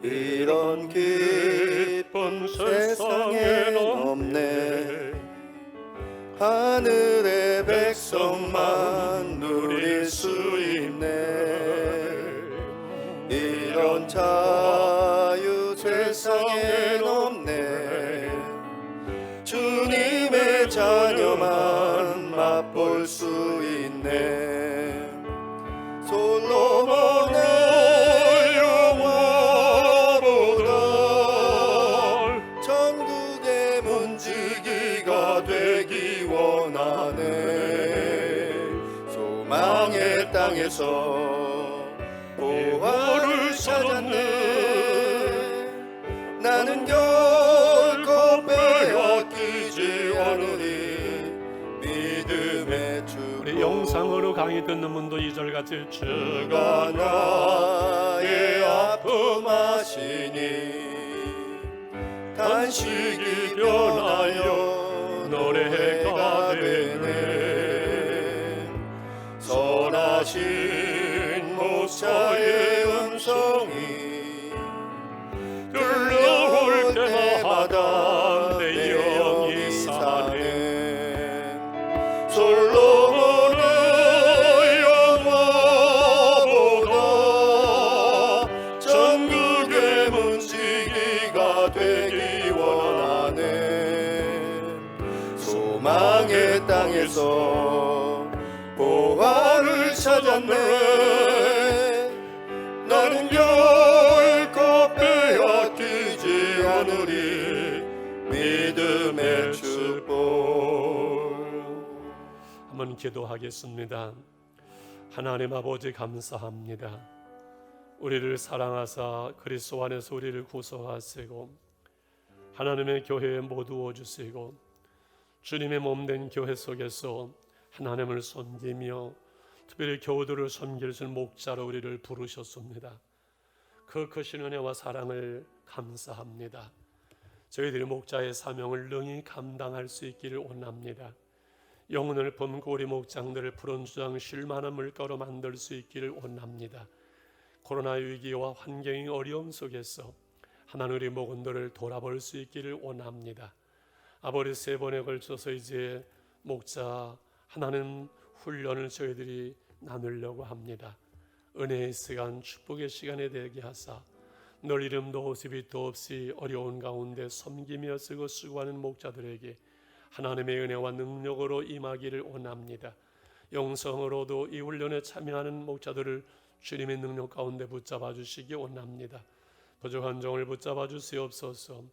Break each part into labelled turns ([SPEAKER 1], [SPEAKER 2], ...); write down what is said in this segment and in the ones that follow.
[SPEAKER 1] 이런 기쁨 세상엔 없네. 하늘의 백성만 누릴 수 있네. 이런 자유 세상엔 없네. 주님의 자녀만 맛볼 수 있네. 솔로몬의 영화보다 천국의 문지기가 되기 원하네. 소망의 땅에서 보화를 찾았네. 나는 결코 빼앗기지 않으리. 믿음의 주.
[SPEAKER 2] 우리 영상으로 강의 듣는 분도 2절 같이
[SPEAKER 1] 주가 나의 아픔 아시니 간식이 변하여 노래가 되네. 선하신 목자의 음성이 들려올 때마다 내 영이 사네. 솔로몬의 영화보다 천국의 문지기가 되기 원하네. 소망의 땅에서 보화를 찾았네. 나는 결코 빼앗기지 않으리. 믿음의 축복.
[SPEAKER 2] 한번 기도하겠습니다. 하나님 아버지 감사합니다. 우리를 사랑하사 그리스도 안에서 우리를 구속하시고 하나님의 교회에 모두어 주시고 주님의 몸된 교회 속에서 하나님을 섬기며 특별히 교우들을 섬길 수 있는 목자로 우리를 부르셨습니다. 그 크신 은혜와 사랑을 감사합니다. 저희들이 목자의 사명을 능히 감당할 수 있기를 원합니다. 영혼을 품고 우리 목장들을 푸른 주장 쉴만한 물가로 만들 수 있기를 원합니다. 코로나 위기와 환경의 어려움 속에서 하나님 우리 목원들을 돌아볼 수 있기를 원합니다. 아버지 3번에 걸쳐서 이제 목자 하나님 훈련을 저희들이 나누려고 합니다. 은혜의 시간, 축복의 시간이 되게 하사 널 이름도 없이 빛도 없이 어려운 가운데 섬기며 쓰고 수고하는 목자들에게 하나님의 은혜와 능력으로 임하기를 원합니다. 영성으로도 이 훈련에 참여하는 목자들을 주님의 능력 가운데 붙잡아 주시기 원합니다. 부족한 종을 붙잡아 주시옵소서.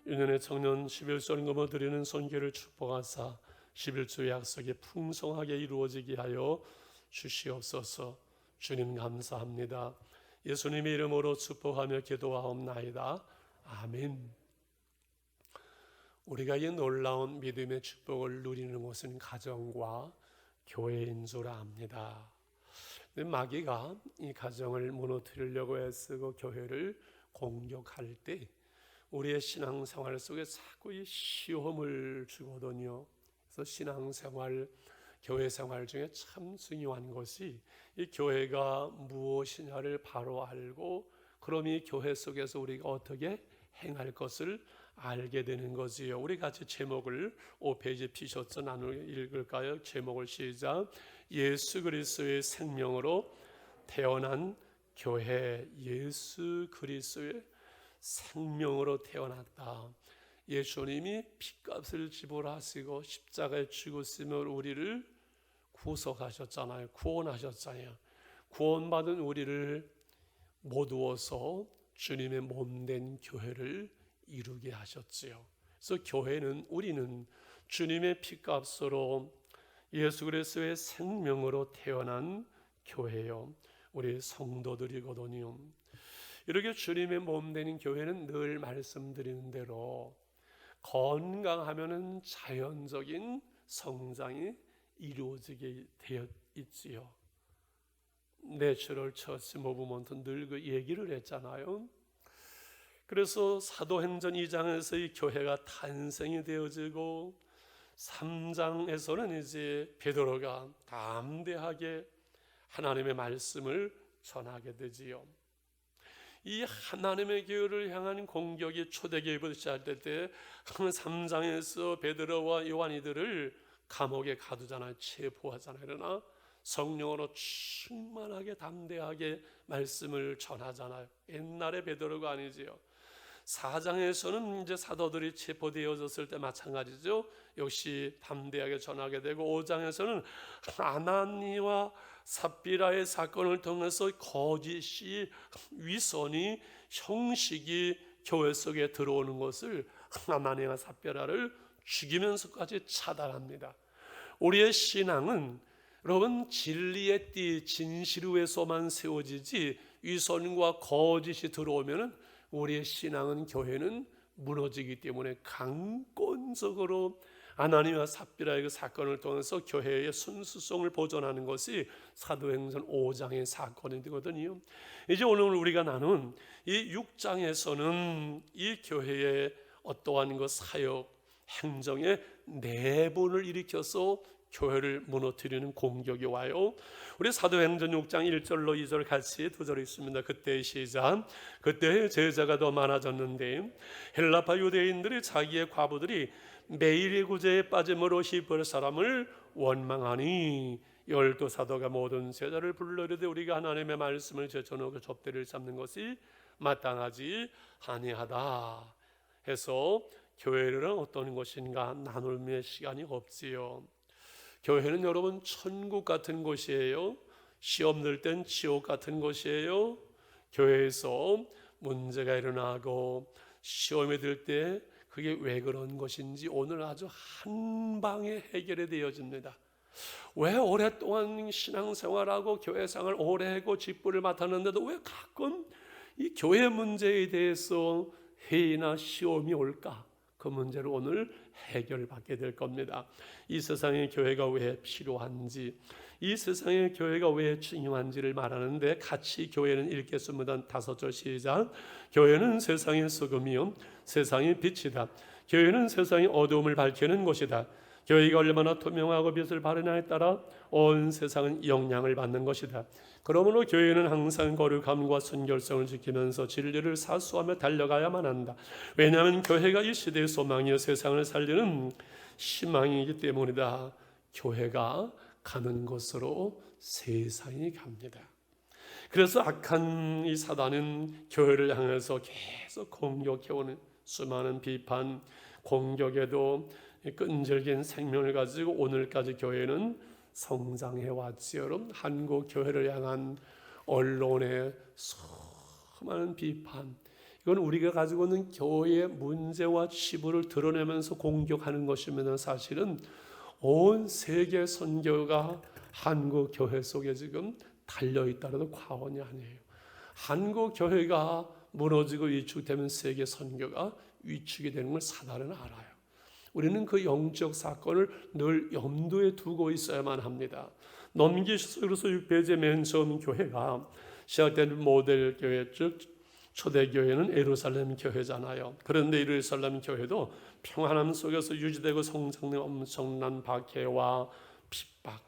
[SPEAKER 2] 유년의 청년 11선금을 드리는 선교를 축복하사 11주 약속이 풍성하게 이루어지게 하여 주시옵소서. 주님 감사합니다. 예수님의 이름으로 축복하며 기도하옵나이다. 아멘. 우리가 이 놀라운 믿음의 축복을 누리는 곳은 가정과 교회인 줄 압니다. 마귀가 이 가정을 무너뜨리려고 애쓰고 교회를 공격할 때 우리의 신앙생활 속에 자꾸 이 시험을 주거든요. 그래서 신앙생활, 교회생활 중에 참 중요한 것이 이 교회가 무엇이냐를 바로 알고 그럼 이 교회 속에서 우리가 어떻게 행할 것을 알게 되는 거지요. 우리 같이 제목을 5페이지 피셔츠 나누 읽을까요? 제목을 시작. 예수 그리스도의 생명으로 태어난 교회. 예수 그리스도의 생명으로 태어났다. 예수님이 핏값을 지불하시고 십자가에 죽으심을 우리를 구속하셨잖아요. 구원하셨잖아요. 구원받은 우리를 모두어서 주님의 몸된 교회를 이루게 하셨지요. 그래서 교회는 우리는 주님의 핏값으로 예수 그리스도의 생명으로 태어난 교회요. 우리 성도들이거든요. 이렇게 주님의 몸된 교회는 늘 말씀드리는 대로 건강하면은 자연적인 성장이 이루어지게 되어 있지요. 내추럴 처치 무브먼트 늘 그 얘기를 했잖아요. 그래서 사도행전 2장에서 이 교회가 탄생이 되어지고 3장에서는 이제 베드로가 담대하게 하나님의 말씀을 전하게 되지요. 이 하나님의 교회를 향한 공격이 초대교회부터 시작될 때 3장에서 베드로와 요한이들을 감옥에 가두잖아요. 체포하잖아요. 그러나 성령으로 충만하게 담대하게 말씀을 전하잖아요. 옛날에 베드로가 아니지요. 4장에서는 이제 사도들이 체포되어졌을 때 마찬가지죠. 역시 담대하게 전하게 되고 5장에서는 아나니와 삽비라의 사건을 통해서 거짓이 위선이 형식이 교회 속에 들어오는 것을 아나니와 삽비라를 죽이면서까지 차단합니다. 우리의 신앙은 여러분 진리의 띠 진실 위에서만 세워지지 위선과 거짓이 들어오면은 우리의 신앙은 교회는 무너지기 때문에 강권적으로 아나니와 삽비라의 그 사건을 통해서 교회의 순수성을 보존하는 것이 사도행전 5장의 사건이 되거든요. 이제 오늘 우리가 나눈 이 6장에서는 이 교회의 어떠한 그 사역 행정의 내분을 일으켜서 교회를 무너뜨리는 공격이 와요. 우리 사도행전 6장 1절로 2절 같이 두 절 있습니다. 그때 시작. 그때 제자가 더 많아졌는데 헬라파 유대인들이 자기의 과부들이 매일의 구제에 빠짐으로 히브리 사람을 원망하니 12 사도가 모든 제자를 불러이르되 우리가 하나님의 말씀을 제쳐놓고 접대를 잡는 것이 마땅하지 아니하다 해서 교회는 어떤 것인가 나눌 시간이 없지요. 교회는 여러분 천국 같은 곳이에요. 시험 들 땐 지옥 같은 곳이에요. 교회에서 문제가 일어나고 시험이 들 때 그게 왜 그런 것인지 오늘 아주 한 방에 해결이 되어집니다. 왜 오랫동안 신앙생활하고 교회생활 오래 하고 직분을 맡았는데도 왜 가끔 이 교회 문제에 대해서 회의나 시험이 올까? 그 문제를 오늘 해결받게 될 겁니다. 이 세상에 교회가 왜 필요한지, 이 세상에 교회가 왜 중요한지를 말하는데 같이 교회는 읽겠습니다. 5절 시작. 교회는 세상의 소금이요 세상의 빛이다. 교회는 세상의 어두움을 밝히는 곳이다. 교회가 얼마나 투명하고 빛을 발하냐에 따라 온 세상은 영향을 받는 것이다. 그러므로 교회는 항상 거룩함과 순결성을 지키면서 진리를 사수하며 달려가야만 한다. 왜냐하면 교회가 이 시대의 소망이요 세상을 살리는 희망이기 때문이다. 교회가 가는 곳으로 세상이 갑니다. 그래서 악한 이 사단은 교회를 향해서 계속 공격해오는 수많은 비판, 공격에도 끈질긴 생명을 가지고 오늘까지 교회는 성장해 왔지요. 여러분, 한국 교회를 향한 언론의 수많은 비판, 이건 우리가 가지고 있는 교회의 문제와 치부를 드러내면서 공격하는 것이면 사실은 온 세계 선교가 한국 교회 속에 지금 달려있다라도 과언이 아니에요. 한국 교회가 무너지고 위축되면 세계 선교가 위축이 되는 걸 사단은 알아요. 우리는 그 영적 사건을 늘 염두에 두고 있어야만 합니다. 넘기셔서 그래서 6페이지 맨 처음 교회가 시작된 모델 교회 즉 초대교회는 예루살렘 교회잖아요. 그런데 예루살렘 교회도 평안함 속에서 유지되고 성장된 엄청난 박해와 핍박,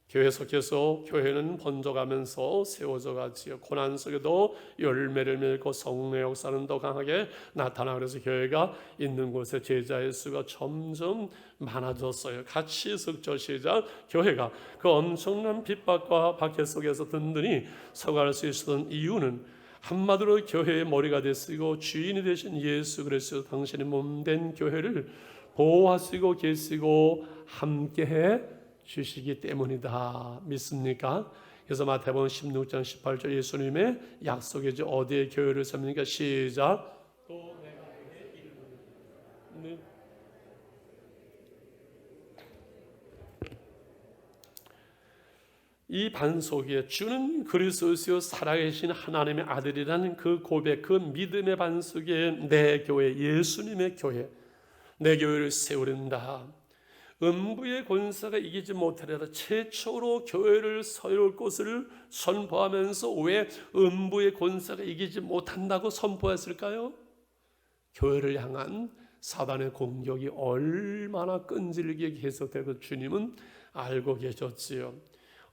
[SPEAKER 2] 교회 속에서 교회는 번져가면서 세워져 가지요. 고난 속에도 열매를 맺고 성령의 역사는 더 강하게 나타나 그래서 교회가 있는 곳에 제자의 수가 점점 많아졌어요. 같이 석절 시작. 교회가 그 엄청난 핍박과 박해 속에서 든든히 서갈 수 있었던 이유는 한마디로 교회의 머리가 되시고 주인이 되신 예수 그리스도 당신의 몸된 교회를 보호하시고 계시고 함께해 주시기 때문이다. 믿습니까? 그래서 마태복음 16장 18절 예수님의 약속이죠. 어디에 교회를 세웁니까? 시작. 또 내가 그의 이름을 이 반석에 주는 그리스도시요 살아계신 하나님의 아들이라는 그 고백, 그 믿음의 반석에 내 교회, 예수님의 교회, 내 교회를 세우린다. 음부의 권세가 이기지 못하리라. 최초로 교회를 세울 것을 선포하면서 왜 음부의 권세가 이기지 못한다고 선포했을까요? 교회를 향한 사단의 공격이 얼마나 끈질기게 계속되고 주님은 알고 계셨지요.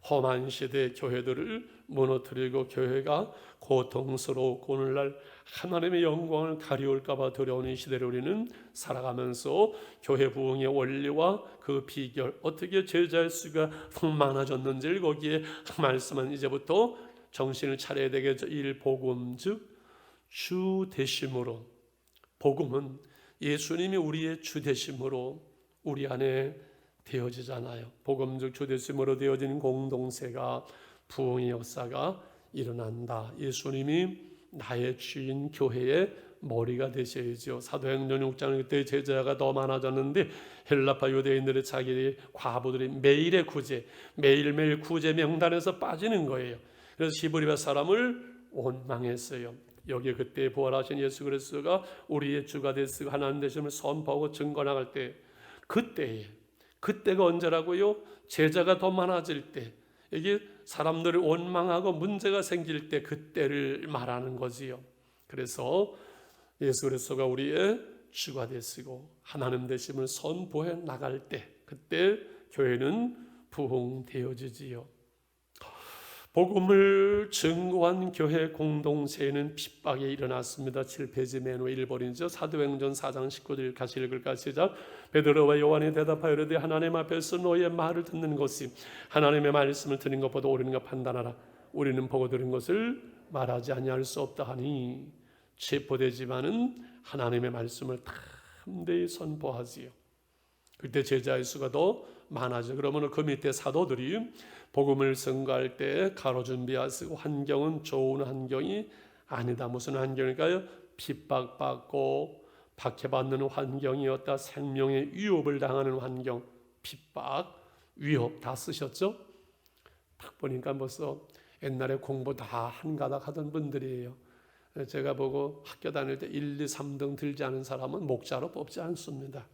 [SPEAKER 2] 험한 시대의 교회들을 무너뜨리고 교회가 고통스럽고 오늘날 하나님의 영광을 가리울까 봐 두려운 이 시대를 우리는 살아가면서 교회 부흥의 원리와 그 비결, 어떻게 제자의 수가 많아졌는지를 거기에 말씀은 이제부터 정신을 차려야 되겠죠. 복음 즉 주 되심으로, 복음은 예수님이 우리의 주 되심으로 우리 안에 되어지잖아요. 복음 즉 주 되심으로 되어지는 공동체가 부흥의 역사가 일어난다. 예수님이 나의 주인 교회의 머리가 되셔야죠. 사도행전 6장 그때 제자가 더 많아졌는데 헬라파 유대인들의 자기 과부들이 매일의 구제, 매일매일 구제 명단에서 빠지는 거예요. 그래서 히브리파 사람을 원망했어요. 여기에 그때 부활하신 예수 그리스도가 우리의 주가 되시고 하나님 되심을 선포하고 증거나갈 때, 그때가 언제라고요? 제자가 더 많아질 때, 이게 사람들을 원망하고 문제가 생길 때, 그때를 말하는 거지요. 그래서 예수 그리스도가 우리의 주가 되시고 하나님 되심을 선포해 나갈 때, 그때 교회는 부흥되어지지요. 복음을 증거한 교회 공동체에는 핍박이 일어났습니다. 7페이지 맨 위 1번이죠. 사도행전 4장 19절 같이 읽을까? 시작. 베드로와 요한이 대답하여 이르되 하나님 앞에서 너희의 말을 듣는 것이 하나님의 말씀을 듣는 것보다 옳은가 판단하라. 우리는 보고 들은 것을 말하지 아니할 수 없다 하니 체포되지만은 하나님의 말씀을 담대히 선포하지요. 그때 제자의 수가 더 많아져. 그러면 그 밑에 사도들이 복음을 선거할 때 가로 준비하시고 환경은 좋은 환경이 아니다. 무슨 환경일까요? 핍박받고 박해받는 환경이었다. 생명의 위협을 당하는 환경, 핍박, 위협 다 쓰셨죠? 딱 보니까 벌써 옛날에 공부 다 한가닥 하던 분들이에요. 제가 보고 학교 다닐 때 1, 2, 3등 들지 않은 사람은 목자로 뽑지 않습니다.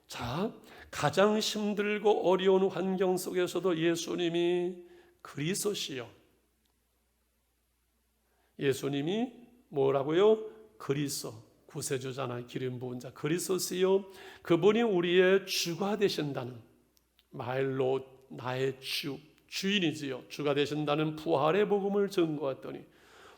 [SPEAKER 2] 자, 가장 힘들고 어려운 환경 속에서도 예수님이 그리스도시요. 예수님이 뭐라고요? 그리스도, 구세주잖아요. 기름 부은 자 그리스도시요. 그분이 우리의 주가 되신다는, 말로 나의 주인이지요. 주가 되신다는 부활의 복음을 증거했더니,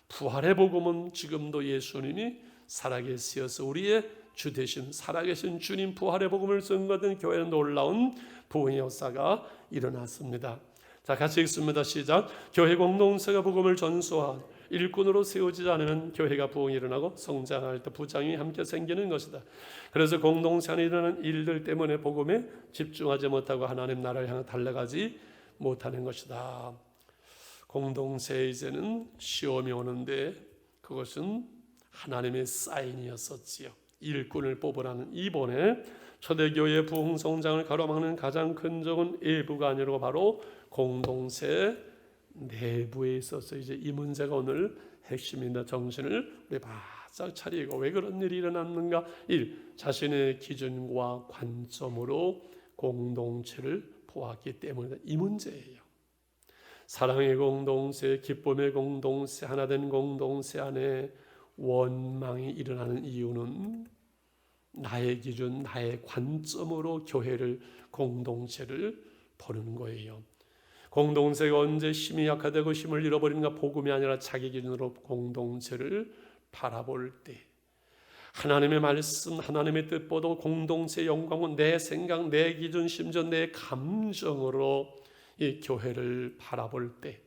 [SPEAKER 2] 부활의 복음은 지금도 예수님이 살아계셔서 우리의 주 되신 살아계신 주님 부활의 복음을 증거하던 교회는 놀라운 부흥의 역사가 일어났습니다. 자, 같이 읽습니다. 시작. 교회 공동체가 복음을 전수한 일꾼으로 세워지지 않으면 교회가 부흥이 일어나고 성장할 때 부장이 함께 생기는 것이다. 그래서 공동체 안에 일어나는 일들 때문에 복음에 집중하지 못하고 하나님 나라를 향해 달려가지 못하는 것이다. 공동체에 이제는 시험이 오는데 그것은 하나님의 사인이었었지요. 일꾼을 뽑으라는. 이번에 초대교회의 부흥 성장을 가로막는 가장 큰 적은 외부가 아니고 바로 공동체 내부에 있어서 이제 이 문제가 오늘 핵심입니다. 정신을 우리 바짝 차리고 왜 그런 일이 일어났는가? 1. 자신의 기준과 관점으로 공동체를 보았기 때문이다. 이 문제예요. 사랑의 공동체, 기쁨의 공동체, 하나된 공동체 안에 원망이 일어나는 이유는 나의 기준, 나의 관점으로 교회를, 공동체를 보는 거예요. 공동체가 언제 힘이 약화되고 힘을 잃어버리는가? 복음이 아니라 자기 기준으로 공동체를 바라볼 때, 하나님의 말씀, 하나님의 뜻보다 공동체의 영광은 내 생각, 내 기준, 심지어 내 감정으로 이 교회를 바라볼 때,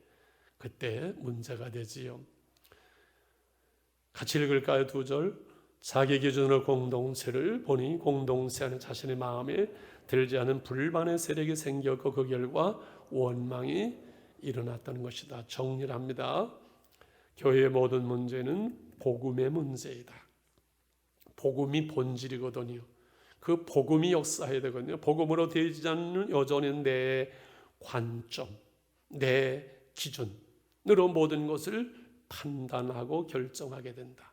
[SPEAKER 2] 그때 문제가 되지요. 같이 읽을까요? 2절. 자기 기준으로 공동체를 보니 공동체 안에 자신의 마음에 들지 않은 불만의 세력이 생겼고 그 결과 원망이 일어났다는 것이다. 정리를 합니다. 교회의 모든 문제는 복음의 문제이다. 복음이 본질이거든요. 그 복음이 역사해야 되거든요. 복음으로 되지 않는 여전히 내 관점, 내 기준으로 모든 것을 판단하고 결정하게 된다.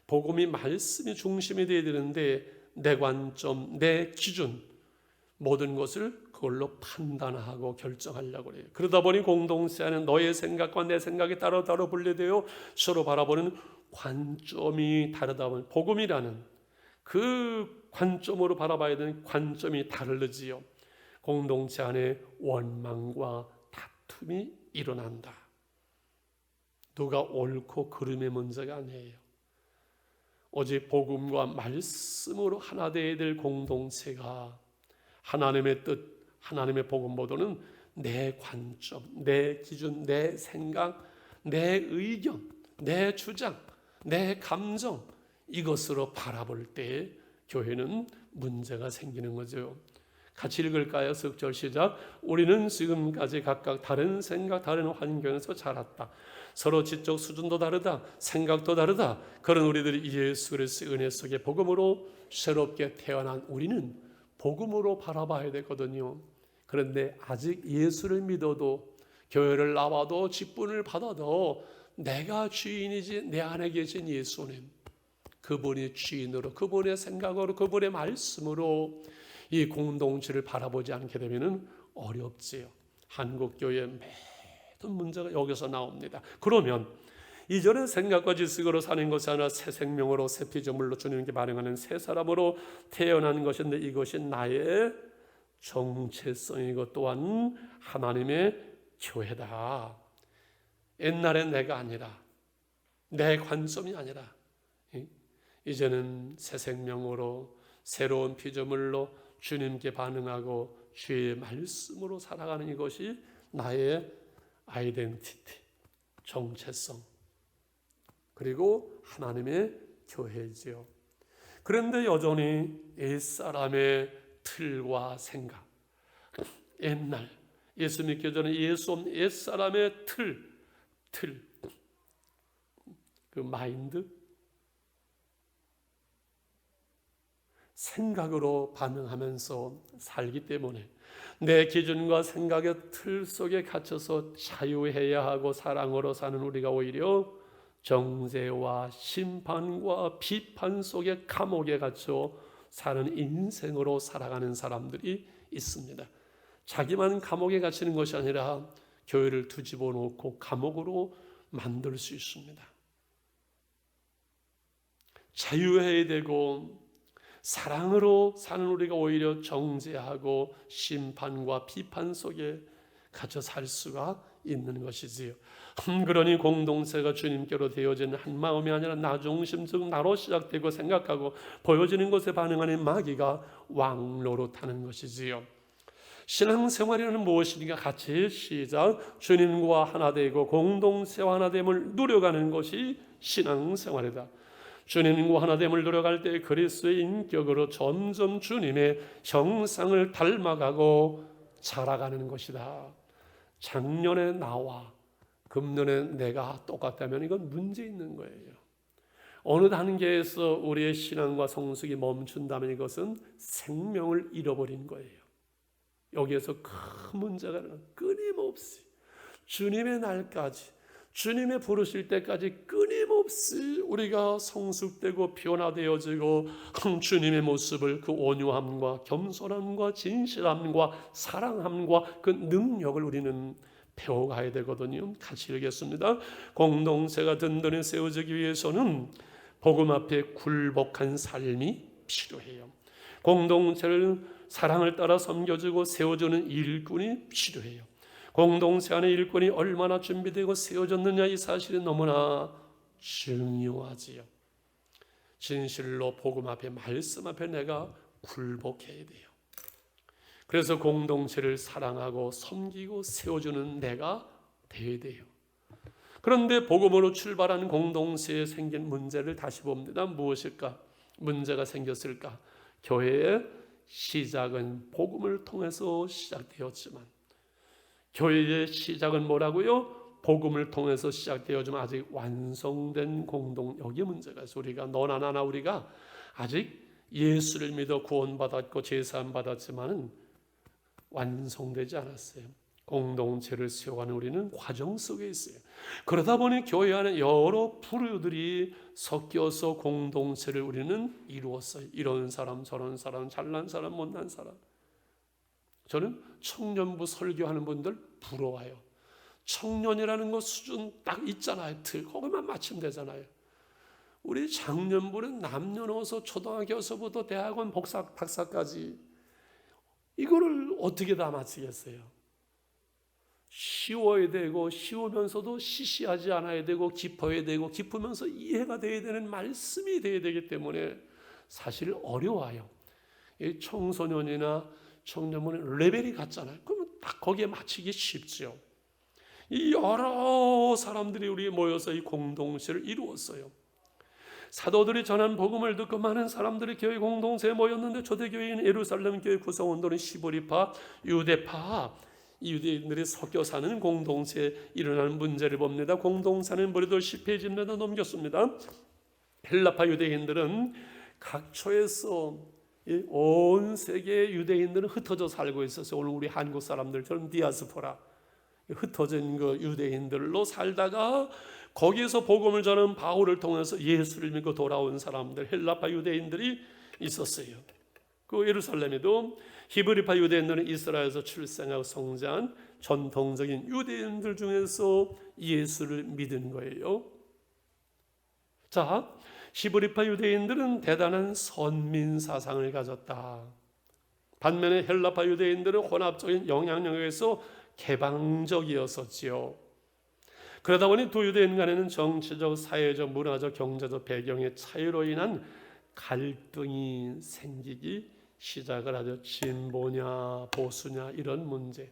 [SPEAKER 2] 복음이 말씀이 중심이 되어야 되는데 내 관점, 내 기준, 모든 것을 그걸로 판단하고 결정하려고 그래요. 그러다 보니 공동체 안에 너의 생각과 내 생각이 따로따로 분리되어 서로 바라보는 관점이 다르다 보니 복음이라는 그 관점으로 바라봐야 되는 관점이 다르지요. 공동체 안에 원망과 다툼이 일어난다. 누가 옳고 그름의 문제가 아니에요. 오직 복음과 말씀으로 하나 되어야 될 공동체가 하나님의 뜻, 하나님의 복음보다는 내 관점, 내 기준, 내 생각, 내 의견, 내 주장, 내 감정, 이것으로 바라볼 때 교회는 문제가 생기는 거죠. 같이 읽을까요? 석절 시작. 우리는 지금까지 각각 다른 생각, 다른 환경에서 자랐다. 서로 지적 수준도 다르다. 생각도 다르다. 그런 우리들이 예수 그리스도의 은혜 속에 복음으로 새롭게 태어난 우리는 복음으로 바라봐야 되거든요. 그런데 아직 예수를 믿어도, 교회를 나와도, 직분을 받아도 내가 주인이지 내 안에 계신 예수님, 그분이 주인으로, 그분의 생각으로, 그분의 말씀으로 이 공동체를 바라보지 않게 되면 어렵지요. 한국교회 모든 문제가 여기서 나옵니다. 그러면 이전의 생각과 지식으로 사는 것이 아니라 새 생명으로, 새 피조물로 주님께 반응하는 새 사람으로 태어난 것인데, 이것이 나의 정체성이고 또한 하나님의 교회다. 옛날엔 내가 아니라, 내 관점이 아니라 이제는 새 생명으로, 새로운 피조물로 주님께 반응하고 주의 말씀으로 살아가는 이것이 나의 아이덴티티, 정체성, 그리고 하나님의 교회지요. 그런데 여전히 옛사람의 틀과 생각, 옛날 예수 믿기 전에 예수 없는 옛사람의 틀, 그 마인드, 생각으로 반응하면서 살기 때문에 내 기준과 생각의 틀 속에 갇혀서 자유해야 하고 사랑으로 사는 우리가 오히려 정죄와 심판과 비판 속에 감옥에 갇혀 사는 인생으로 살아가는 사람들이 있습니다. 자기만 감옥에 갇히는 것이 아니라 교회를 뒤집어 놓고 감옥으로 만들 수 있습니다. 자유해야 되고 사랑으로 사는 우리가 오히려 정죄하고 심판과 비판 속에 갇혀 살 수가 있는 것이지요. 그러니 공동체가 주님께로 되어지는 한 마음이 아니라 나 중심, 즉 나로 시작되고 생각하고 보여지는 것에 반응하는 마귀가 왕노릇하는 것이지요. 신앙생활이라는 무엇이니까 같이 시작. 주님과 하나 되고 공동체와 하나 됨을 누려가는 것이 신앙생활이다. 주님과 하나됨을 누려갈 때 그리스도의 인격으로 점점 주님의 형상을 닮아가고 자라가는 것이다. 작년의 나와 금년의 내가 똑같다면 이건 문제 있는 거예요. 어느 단계에서 우리의 신앙과 성숙이 멈춘다면 이것은 생명을 잃어버린 거예요. 여기에서 큰 문제가 끊임없이 주님의 날까지, 주님의 부르실 때까지 끊임없이 우리가 성숙되고 변화되어지고 주님의 모습을, 그 온유함과 겸손함과 진실함과 사랑함과 그 능력을 우리는 배워가야 되거든요. 같이 읽겠습니다. 공동체가 든든히 세워지기 위해서는 복음 앞에 굴복한 삶이 필요해요. 공동체를 사랑을 따라 섬겨주고 세워주는 일꾼이 필요해요. 공동체 안의 일꾼이 얼마나 준비되고 세워졌느냐, 이 사실이 너무나 중요하지요. 진실로 복음 앞에, 말씀 앞에 내가 굴복해야 돼요. 그래서 공동체를 사랑하고 섬기고 세워주는 내가 되어야 돼요. 그런데 복음으로 출발한 공동체에 생긴 문제를 다시 봅니다. 무엇일까? 문제가 생겼을까? 교회의 시작은 복음을 통해서 시작되었지만, 교회의 시작은 뭐라고요? 복음을 통해서 시작되어지만 아직 완성된 공동, 여기 문제가 있어요. 우리가 너나 나나 우리가 아직 예수를 믿어 구원받았고 제사함 받았지만은 완성되지 않았어요. 공동체를 세워가는 우리는 과정 속에 있어요. 그러다 보니 교회 안에 여러 부류들이 섞여서 공동체를 우리는 이루었어요. 이런 사람, 저런 사람, 잘난 사람, 못난 사람. 저는 청년부 설교하는 분들 부러워요. 청년이라는 거 수준 딱 있잖아요. 거기만 맞추면 되잖아요. 우리 장년부는 남녀노소 초등학교서부터 대학원 박사까지 이거를 어떻게 다 마치겠어요? 쉬워야 되고 쉬우면서도 시시하지 않아야 되고 깊어야 되고 깊으면서 이해가 돼야 되는 말씀이 돼야 되기 때문에 사실 어려워요. 이 청소년이나 청년은 레벨이 같잖아요. 그러면 딱 거기에 맞추기 쉽죠. 이 여러 사람들이 우리 모여서 이 공동체를 이루었어요. 사도들이 전한 복음을 듣고 많은 사람들이 교회 공동체에 모였는데 초대교회인 예루살렘 교회 구성원들은 시보리파, 유대파, 이 유대인들이 섞여 사는 공동체에 일어나는 문제를 봅니다. 공동체는 머리도 10페이지입니다. 넘겼습니다. 헬라파 유대인들은 각처에서 온 세계의 유대인들은 흩어져 살고 있어서 오늘 우리 한국 사람들처럼 디아스포라, 흩어진 그 유대인들로 살다가 거기에서 복음을 전하는 바울을 통해서 예수를 믿고 돌아온 사람들, 헬라파 유대인들이 있었어요. 그 예루살렘에도 히브리파 유대인들은 이스라엘에서 출생하고 성장한 전통적인 유대인들 중에서 예수를 믿은 거예요. 자, 히브리파 유대인들은 대단한 선민 사상을 가졌다. 반면에 헬라파 유대인들은 혼합적인 영향력에서 개방적이었었지요. 그러다 보니 두 유대인 간에는 정치적, 사회적, 문화적, 경제적 배경의 차이로 인한 갈등이 생기기 시작을 하죠. 진보냐 보수냐 이런 문제.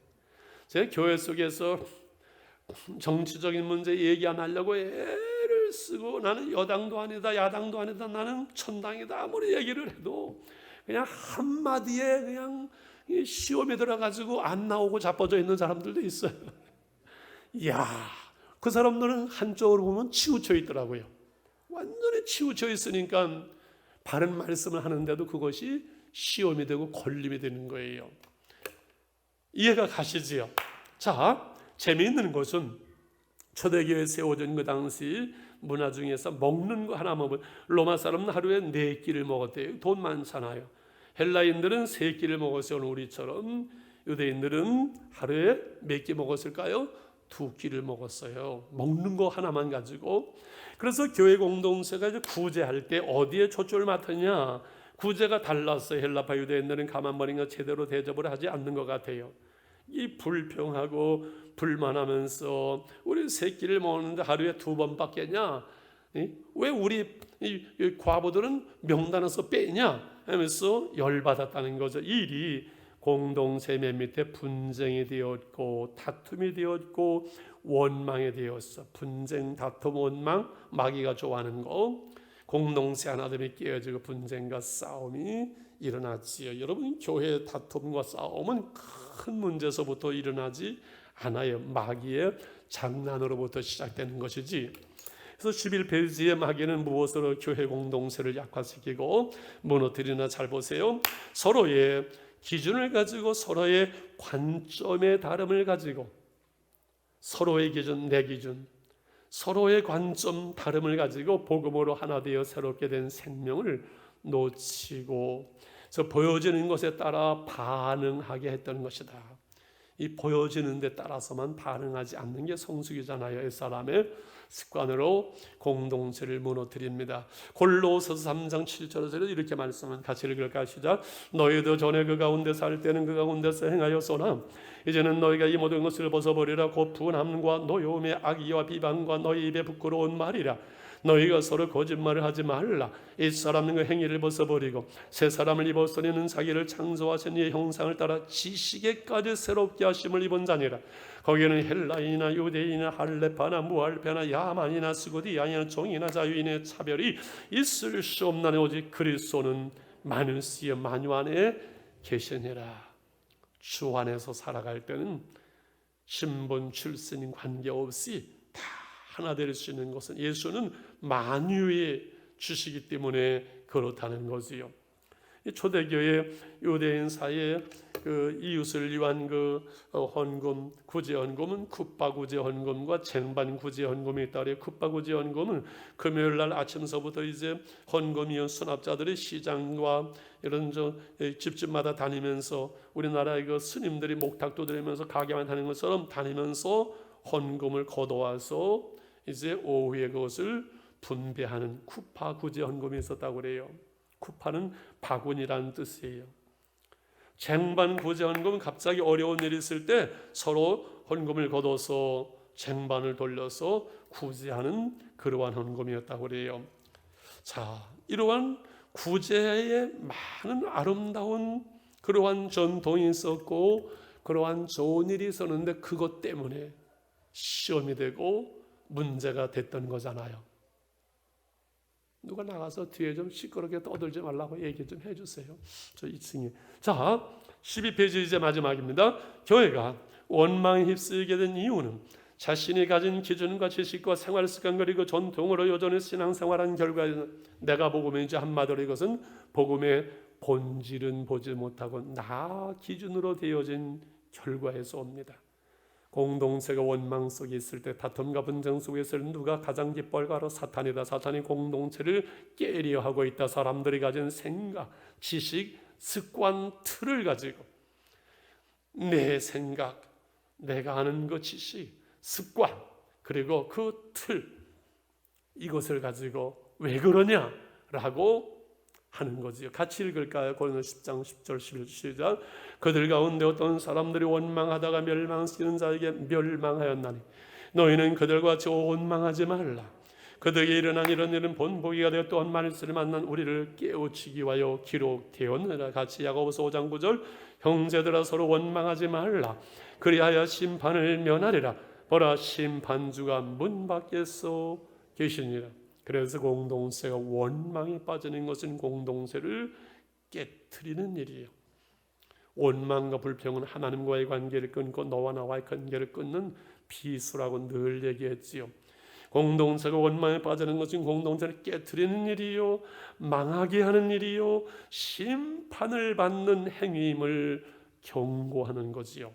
[SPEAKER 2] 제 교회 속에서 정치적인 문제 얘기 안 하려고 애를 쓰고 나는 여당도 아니다 야당도 아니다 나는 천당이다 아무리 얘기를 해도 그냥 한마디에 그냥 시험에 들어가지고 안 나오고 자빠져 있는 사람들도 있어요. 이야, 그 사람들은 한쪽으로 보면 치우쳐 있더라고요. 완전히 치우쳐 있으니까 바른 말씀을 하는데도 그것이 시험이 되고 걸림이 되는 거예요. 이해가 가시지요? 자, 재미있는 것은 초대교회 세워진 그 당시 문화 중에서 먹는 거 하나 먹으면 로마 사람은 하루에 4끼를 먹었대요. 돈 많잖아요. 헬라인들은 3끼를 먹었어요. 우리처럼. 유대인들은 하루에 몇 끼 먹었을까요? 2끼를 먹었어요. 먹는 거 하나만 가지고. 그래서 교회 공동체가 이제 구제할 때 어디에 초점을 맞추냐? 구제가 달랐어요. 헬라파 유대인들은 가만머리가 제대로 대접을 하지 않는 것 같아요. 이 불평하고 불만하면서 우리 3끼를 먹는데 하루에 2번밖에냐? 왜 우리 과부들은 명단에서 빼냐? 하면서 열받았다는 거죠. 이 일이 공동체 맨 밑에 분쟁이 되었고 다툼이 되었고 원망이 되었어. 분쟁, 다툼, 원망, 마귀가 좋아하는 거. 공동체 하나됨이 깨어지고 분쟁과 싸움이 일어났지요. 여러분, 교회 다툼과 싸움은 큰 문제에서부터 일어나지 않아요. 마귀의 장난으로부터 시작되는 것이지. 그래서 11페이지의 마귀는 무엇으로 교회 공동체를 약화시키고 무너뜨리나 잘 보세요. 서로의 기준을 가지고 서로의 관점의 다름을 가지고 서로의 기준, 내 기준, 서로의 관점 다름을 가지고 복음으로 하나 되어 새롭게 된 생명을 놓치고 그래서 보여지는 것에 따라 반응하게 했던 것이다. 이 보여지는 데 따라서만 반응하지 않는 게 성숙이잖아요. 이 사람의 습관으로 공동체를 무너뜨립니다. 골로새서 3장 7절에서 이렇게 말씀은 같이 읽을까요? 시작. 너희도 전에 그 가운데 살 때는 그 가운데서 행하였으나 이제는 너희가 이 모든 것을 벗어버리라. 곧 분함과 노여움의 악의와 비방과 너희 입에 부끄러운 말이라. 너희가 서로 거짓말을 하지 말라. 이 사람은 그 행위를 벗어버리고 새 사람을 입었으니 는 자기를 창조하신 이의 형상을 따라 지식에까지 새롭게 하심을 입은 자니라. 거기에는 헬라인이나 유대인이나 할레파나 무할페나 야만이나 스고디아니나 종이나 자유인의 차별이 있을 수 없나니 오직 그리스도는 마누스의 만유 안에 계시니라. 주 안에서 살아갈 때는 신분 출신 관계없이 다 하나 될 수 있는 것은 예수는 만유의 주시기 때문에 그렇다는 거지요. 초대교회 유대인 사이에 그 이웃을 위한 그 헌금, 구제 헌금은 쿠파 구제 헌금과 쟁반 구제 헌금이 있다래요. 쿠파 구제 헌금은 금요일 날 아침서부터 이제 헌금이요 수납자들이 시장과 이런 집집마다 다니면서 우리나라의 그 스님들이 목탁도 들으면서 가게만 다니는 것처럼 다니면서 헌금을 걷어와서 이제 오후에 그것을 분배하는 쿠파 구제 헌금이 있었다고 그래요. 쿠파는 바구니라는 뜻이에요. 쟁반 구제 헌금은 갑자기 어려운 일이 있을 때 서로 헌금을 걷어서 쟁반을 돌려서 구제하는 그러한 헌금이었다고 그래요. 자, 이러한 구제에 많은 아름다운 그러한 전통이 있었고 그러한 좋은 일이 있었는데 그것 때문에 시험이 되고 문제가 됐던 거잖아요. 누가 나가서 뒤에 좀 시끄럽게 떠들지 말라고 얘기 좀 해주세요. 저 2층에. 자, 12페이지 이제 마지막입니다. 교회가 원망에 휩쓰이게 된 이유는 자신이 가진 기준과 지식과 생활 습관 그리고 전통으로 여전히 신앙생활한 결과에 내가 복음의 이제 한마디로 이것은 복음의 본질은 보지 못하고 나 기준으로 되어진 결과에서 옵니다. 공동체가 원망 속에 있을 때 다툼과 분쟁 속에서 누가 가장 기뻐할까로 사탄이다. 사탄이 공동체를 깨려 하고 있다. 사람들이 가진 생각, 지식, 습관, 틀을 가지고 내 생각, 내가 아는 그 지식, 습관 그리고 그 틀 이것을 가지고 왜 그러냐라고 하는 거지요. 같이 읽을까요? 고린도서 10장 10절 11절 시작. 그들 가운데 어떤 사람들이 원망하다가 멸망시키는 자에게 멸망하였나니 너희는 그들과 같이 원망하지 말라. 그들에게 일어난 이런 일은 본보기가 되어 또한 말씀을 만난 우리를 깨우치기 위하여 기록되었느라. 같이 야고보서 5장 9절 형제들아 서로 원망하지 말라. 그리하여 심판을 면하리라. 보라 심판주가 문 밖에서 계시니라. 그래서 공동체가 원망에 빠지는 것은 공동체를 깨트리는 일이에요. 원망과 불평은 하나님과의 관계를 끊고 너와 나와의 관계를 끊는 비수라고 늘 얘기했지요. 공동체가 원망에 빠지는 것은 공동체를 깨트리는 일이요, 망하게 하는 일이요, 심판을 받는 행위임을 경고하는 거지요.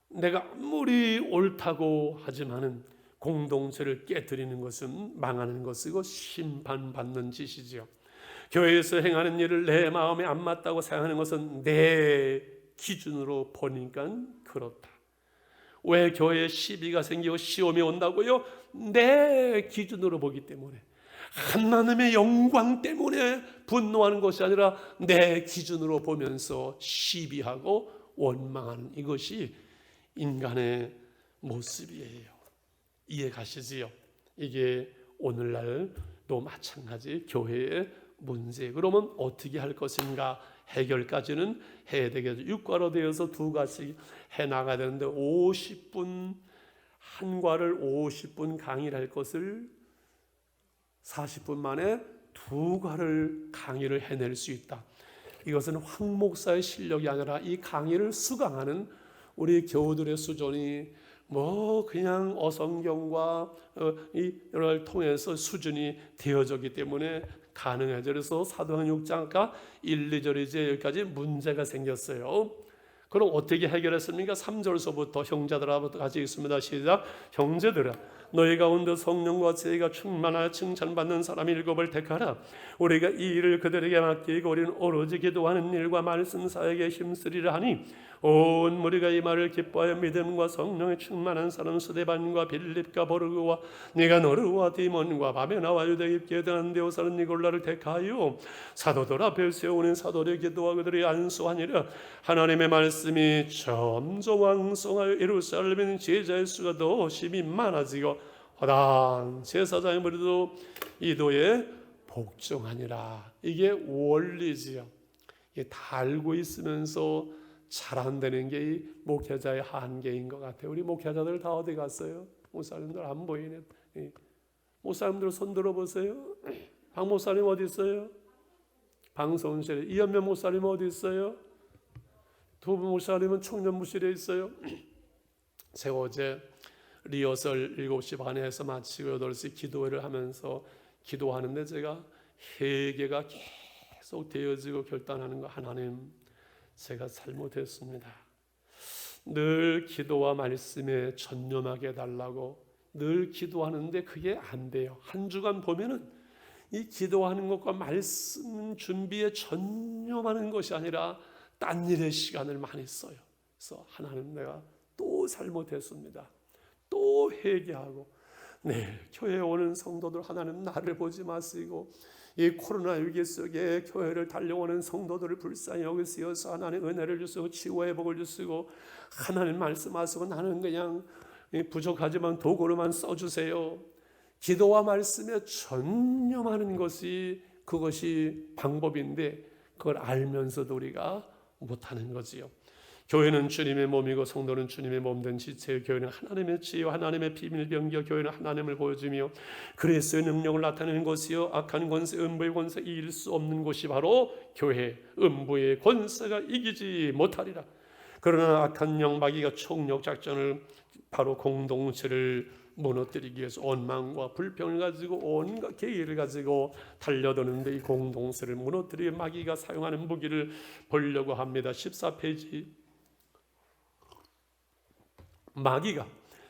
[SPEAKER 2] 내가 아무리 옳다고 하지만은 공동체를 깨트리는 것은 망하는 것이고 심판받는 짓이지요. 교회에서 행하는 일을 내 마음에 안 맞다고 생각하는 것은 내 기준으로 보니까 그렇다. 왜 교회에 시비가 생기고 시험이 온다고요? 내 기준으로 보기 때문에, 하나님의 영광 때문에 분노하는 것이 아니라 내 기준으로 보면서 시비하고 원망하는 이것이 인간의 모습이에요. 이해 가시지요? 이게 오늘날도 마찬가지 교회의 문제. 그러면 어떻게 할 것인가? 해결까지는 해야 되겠죠. 육과로 되어서 두 가지 해나가야 되는데 50분 한 과를 50분 강의를 할 것을 40분 만에 두 과를 강의를 해낼 수 있다. 이것은 황 목사의 실력이 아니라 이 강의를 수강하는 우리 교우들의 수준이 뭐 그냥 어성경과 이를 통해서 수준이 되어졌기 때문에 가능해져. 그래서 사도행전 6장 1, 2절 이제 여기까지 문제가 생겼어요. 그럼 어떻게 해결했습니까? 3절서부터 형제들하고도 같이 있습니다. 시작. 형제들아 너희 가운데 성령과 지혜가 충만하여 칭찬받는 사람 7을 택하라. 우리가 이 일을 그들에게 맡기고 우리는 오로지 기도하는 일과 말씀 사역에 힘쓰리라 하니 온 무리가 이 말을 기뻐하여 믿음과 성령에 충만한 사람 스데반과 빌립과 보르그와 니가노르와 디몬과 바베나와 유대 입기에 등한 데오사는 니골라를 택하여 사도들 앞에 세우는 사도들의 기도와 그들이 안수하니라. 하나님의 말씀이 점점 왕성하여 예루살렘에는 제자의 수가 더 심히 많아지고 허당 제사장의 무리도 이도에 복종하니라. 이게 원리지요. 이게 다 알고 있으면서 잘 안 되는 게 이 목회자의 한계인 것 같아요. 우리 목회자들 다 어디 갔어요? 목사님들 안 보이네. 목사님들 손 들어보세요. 박 목사님 어디 있어요? 방송실에. 이현면 목사님 어디 있어요? 두 목사님은 청년부실에 있어요. 제가 어제 리허설 7시 반에 해서 마치고 8시 기도회를 하면서 기도하는데 제가 회개가 계속 되어지고 결단하는 거, 하나님 제가 잘못했습니다. 늘 기도와 말씀에 전념하게 해달라고 늘 기도하는데 그게 안 돼요. 한 주간 보면은 이 기도하는 것과 말씀 준비에 전념하는 것이 아니라 딴 일에 시간을 많이 써요. 그래서 하나님 내가 또 잘못했습니다. 또 회개하고 교회에 오는 성도들 하나님 나를 보지 마시고 이 코로나 위기 속에 교회를 달려오는 성도들을 불쌍히 여기시어서 하나님 은혜를 주시고 치유의 복을 주시고 하나님 말씀하시고 나는 그냥 부족하지만 도구로만 써주세요. 기도와 말씀에 전념하는 것이 그것이 방법인데 그걸 알면서도 우리가 못하는 거지요. 교회는 주님의 몸이고 성도는 주님의 몸된 지체요. 교회는 하나님의 지혜와 하나님의 비밀 병기요. 교회는 하나님을 보여주며 그리스도의 능력을 나타내는 것이요. 악한 권세, 음부의 권세 이길 수 없는 곳이 바로 교회. 음부의 권세가 이기지 못하리라. 그러나 악한 영 마귀가 총력 작전을 바로 공동체를 무너뜨리기 위해서 원망과 불평을 가지고 온갖 계기를 가지고 달려드는데 이 공동체를 무너뜨리기 마귀가 사용하는 무기를 보려고 합니다. 14페이지. 마귀가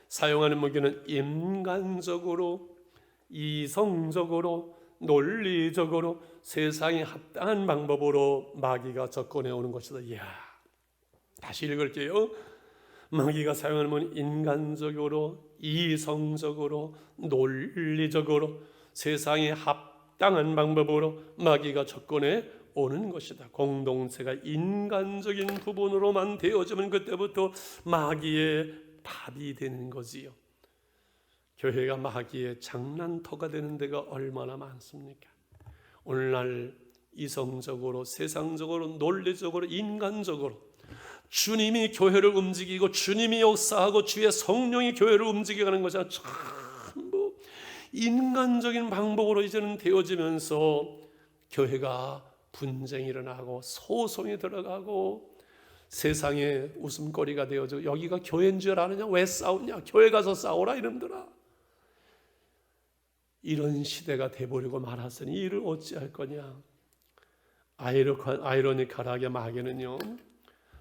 [SPEAKER 2] 사용하는 무기는 인간적으로, 이성적으로, 논리적으로 세상에 합당한 방법으로 마귀가 접근해 오는 것이다. 이야, 다시 읽을게요. 마귀가 사용하는 건 인간적으로, 이성적으로, 논리적으로 세상에 합당한 방법으로 마귀가 접근해 오는 것이다. 공동체가 인간적인 부분으로만 되어지면 그때부터 마귀의 밥이 되는 거지요. 교회가 마귀의 장난터가 되는 데가 얼마나 많습니까? 오늘날 이성적으로, 세상적으로, 논리적으로, 인간적으로 주님이 교회를 움직이고 주님이 역사하고 주의 성령이 교회를 움직여가는 것이 전부 인간적인 방법으로 이제는 되어지면서 교회가 분쟁이 일어나고 소송이 들어가고 세상에 웃음거리가 되어져. 여기가 교회인 줄 아느냐? 왜 싸우냐? 교회 가서 싸우라 이놈들아. 이런 시대가 돼버리고 말았으니 이를 어찌할 거냐? 아이러니컬하게 마귀는요,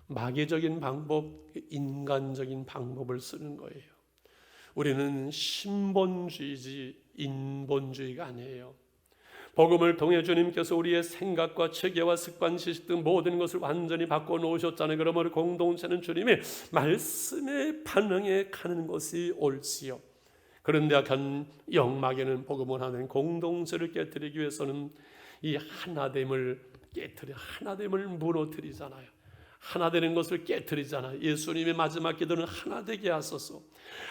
[SPEAKER 2] 마귀적인 방법, 인간적인 방법을 쓰는 거예요. 우리는 신본주의지 인본주의가 아니에요. 복음을 통해 주님께서 우리의 생각과 체계와 습관, 지식 등 모든 것을 완전히 바꿔놓으셨잖아요. 그러므로 공동체는 주님의 말씀에 반응해 가는 것이 옳지요. 그런데 악한 영마귀는 복음을 하는 공동체를 깨뜨리기 위해서는 이 하나됨을 깨뜨려, 하나됨을 무너뜨리잖아요. 하나 되는 것을 깨뜨리잖아요. 예수님의 마지막 기도는 하나 되게 하소서.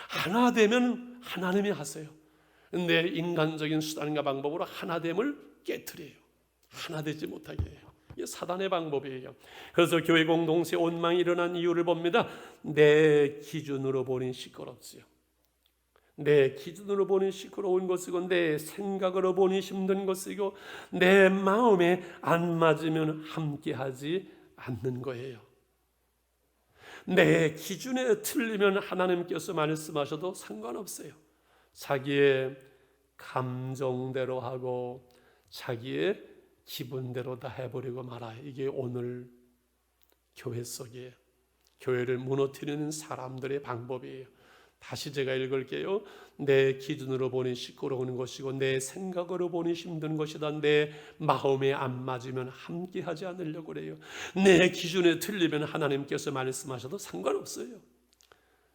[SPEAKER 2] 하나 되면 하나님이 하세요. 근데 인간적인 수단과 방법으로 하나됨을 깨뜨려요. 하나 되지 못하게 해요. 이게 사단의 방법이에요. 그래서 교회 공동체 원망이 일어난 이유를 봅니다. 내 기준으로 보니 시끄럽지요. 내 기준으로 보니 시끄러운 것이고 내 생각으로 보니 힘든 것이고 내 마음에 안 맞으면 함께하지 않는 거예요. 내 기준에 틀리면 하나님께서 말씀하셔도 상관없어요. 자기의 감정대로 하고 자기의 기분대로 다 해버리고 말아요. 이게 오늘 교회 속에 교회를 무너뜨리는 사람들의 방법이에요. 다시 제가 읽을게요. 내 기준으로 보니 시끄러운 것이고 내 생각으로 보니 힘든 것이다. 내 마음에 안 맞으면 함께하지 않으려고 그래요. 내 기준에 틀리면 하나님께서 말씀하셔도 상관없어요.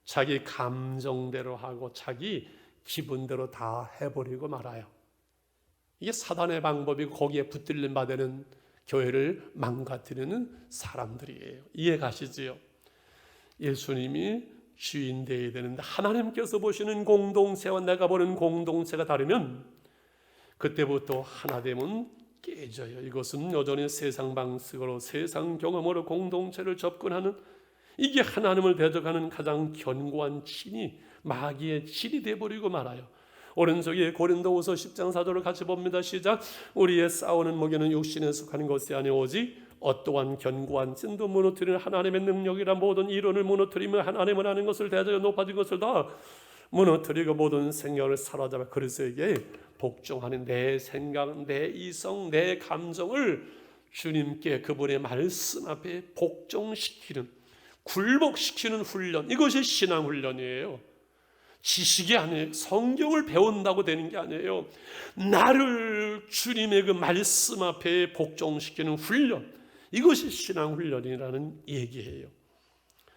[SPEAKER 2] 자기 감정대로 하고 자기 기분대로 다 해버리고 말아요. 이게 사단의 방법이고 거기에 붙들림 받는 교회를 망가뜨리는 사람들이에요. 이해 가시지요? 예수님이 주인 되어야 되는데 하나님께서 보시는 공동체와 내가 보는 공동체가 다르면 그때부터 하나됨은 깨져요. 이것은 여전히 세상 방식으로 세상 경험으로 공동체를 접근하는 이게 하나님을 대적하는 가장 견고한 진이 마귀의 진이 되어버리고 말아요. 오른쪽에 고린도후서 10장 4절을 같이 봅니다. 시작. 우리의 싸우는 무게는 육신에 속하는 것이 아니 오직 어떠한 견고한 진도 무너뜨리는 하나님의 능력이라 모든 이론을 무너뜨리며 하나님을 아는 것을 대하여 높아진 것을 다 무너뜨리고 모든 생각을 사로잡아 그리스도에게 복종하는 내 생각, 내 이성, 내 감정을 주님께 그분의 말씀 앞에 복종시키는, 굴복시키는 훈련, 이것이 신앙 훈련이에요. 지식이 아니에요. 성경을 배운다고 되는 게 아니에요. 나를 주님의 그 말씀 앞에 복종시키는 훈련, 이것이 신앙 훈련이라는 얘기예요.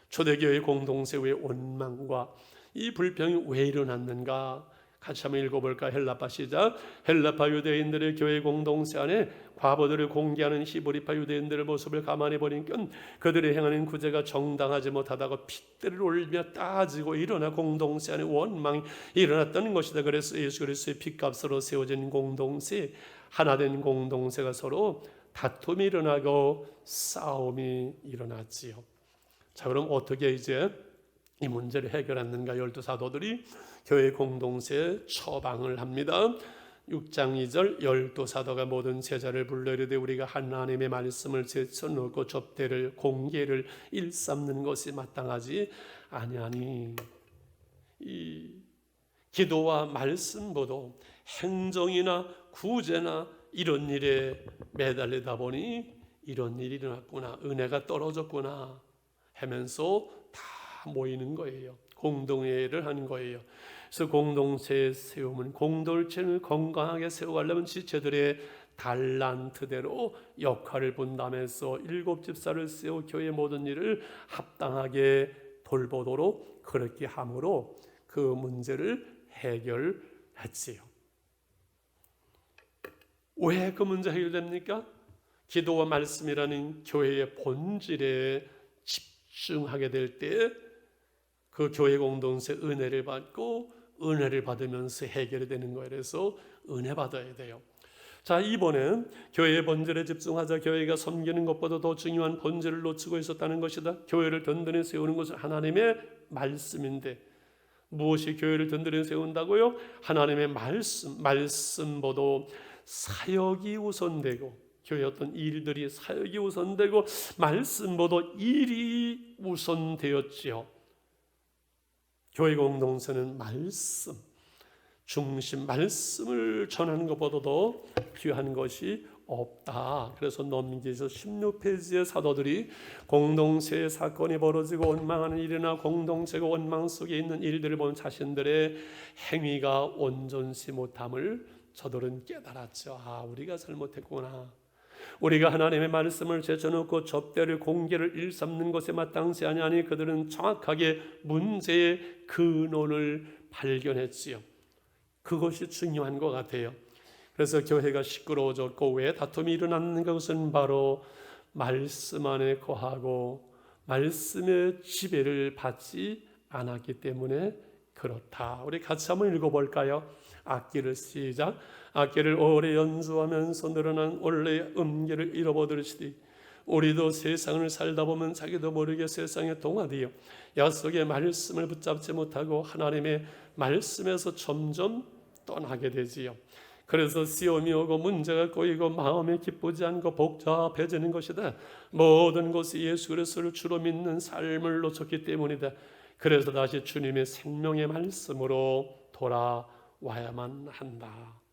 [SPEAKER 2] 초대교회 공동체의 원망과 이 불평이 왜 일어났는가? 같이 한번 읽어볼까? 헬라파 시작. 헬라파 유대인들의 교회 공동체 안에 과부들을 공개하는 히브리파 유대인들의 모습을 가만히 보니까 그들의 행하는 구제가 정당하지 못하다고 핏대를 올리며 따지고 일어나 공동체 안에 원망이 일어났다는 것이다. 그래서 예수 그리스도의 핏값으로 세워진 공동체, 하나된 공동체가 서로 다툼이 일어나고 싸움이 일어났지요. 자, 그럼 어떻게 이제 이 문제를 해결했는가? 열두 사도들이 교회 공동체에 처방을 합니다. 6장 2절 열두 사도가 모든 제자를 불러 이르되 우리가 하나님의 말씀을 제쳐놓고 접대를 공개를 일삼는 것이 마땅하지 아니하니. 이 기도와 말씀보다 행정이나 구제나 이런 일에 매달리다 보니 이런 일이 일어났구나, 은혜가 떨어졌구나 하면서 다 모이는 거예요. 공동회의를 하는 거예요. 그래서 공동체의 세움은, 공동체를 건강하게 세워가려면 지체들의 달란트대로 역할을 분담해서 7집사를 세워 교회 모든 일을 합당하게 돌보도록 그렇게 함으로 그 문제를 해결했지요. 왜 그 문제 해결됩니까? 기도와 말씀이라는 교회의 본질에 집중하게 될 때 그 교회 공동체 은혜를 받고 은혜를 받으면서 해결이 되는 거예요. 그래서 은혜 받아야 돼요. 자, 이번엔 교회의 본질에 집중하자. 교회가 섬기는 것보다 더 중요한 본질을 놓치고 있었다는 것이다. 교회를 든든히 세우는 것은 하나님의 말씀인데 무엇이 교회를 든든히 세운다고요? 하나님의 말씀보다 사역이 우선되고, 교회 어떤 일들이 사역이 우선되고 말씀보다 일이 우선되었지요. 교회 공동체는 말씀 중심, 말씀을 전하는 것보다도 귀한 것이 없다. 그래서 넘기서 16페이지의 사도들이 공동체의 사건이 벌어지고 원망하는 일이나 공동체가 원망 속에 있는 일들을 보는 자신들의 행위가 온전치 못함을 저들은 깨달았죠. 아, 우리가 잘못했구나. 우리가 하나님의 말씀을 제쳐놓고 접대를 공개를 일삼는 것에 마땅치 아니하니 그들은 정확하게 문제의 근원을 발견했지요. 그것이 중요한 것 같아요. 그래서 교회가 시끄러워졌고 왜 다툼이 일어났는가? 그것은 바로 말씀 안에 거하고 말씀의 지배를 받지 않았기 때문에 그렇다. 우리 같이 한번 읽어볼까요? 악기를 시작. 악기를 오래 연주하면서 늘어난 원래의 음계를 잃어버리시되 우리도 세상을 살다 보면 자기도 모르게 세상에 동화되어 약속의 말씀을 붙잡지 못하고 하나님의 말씀에서 점점 떠나게 되지요. 그래서 시험이 오고 문제가 꼬이고 마음에 기쁘지 않고 복잡해지는 것이다. 모든 것이 예수 그리스도를 주로 믿는 삶을 놓쳤기 때문이다. 그래서 다시 주님의 생명의 말씀으로 돌아와야만 한다.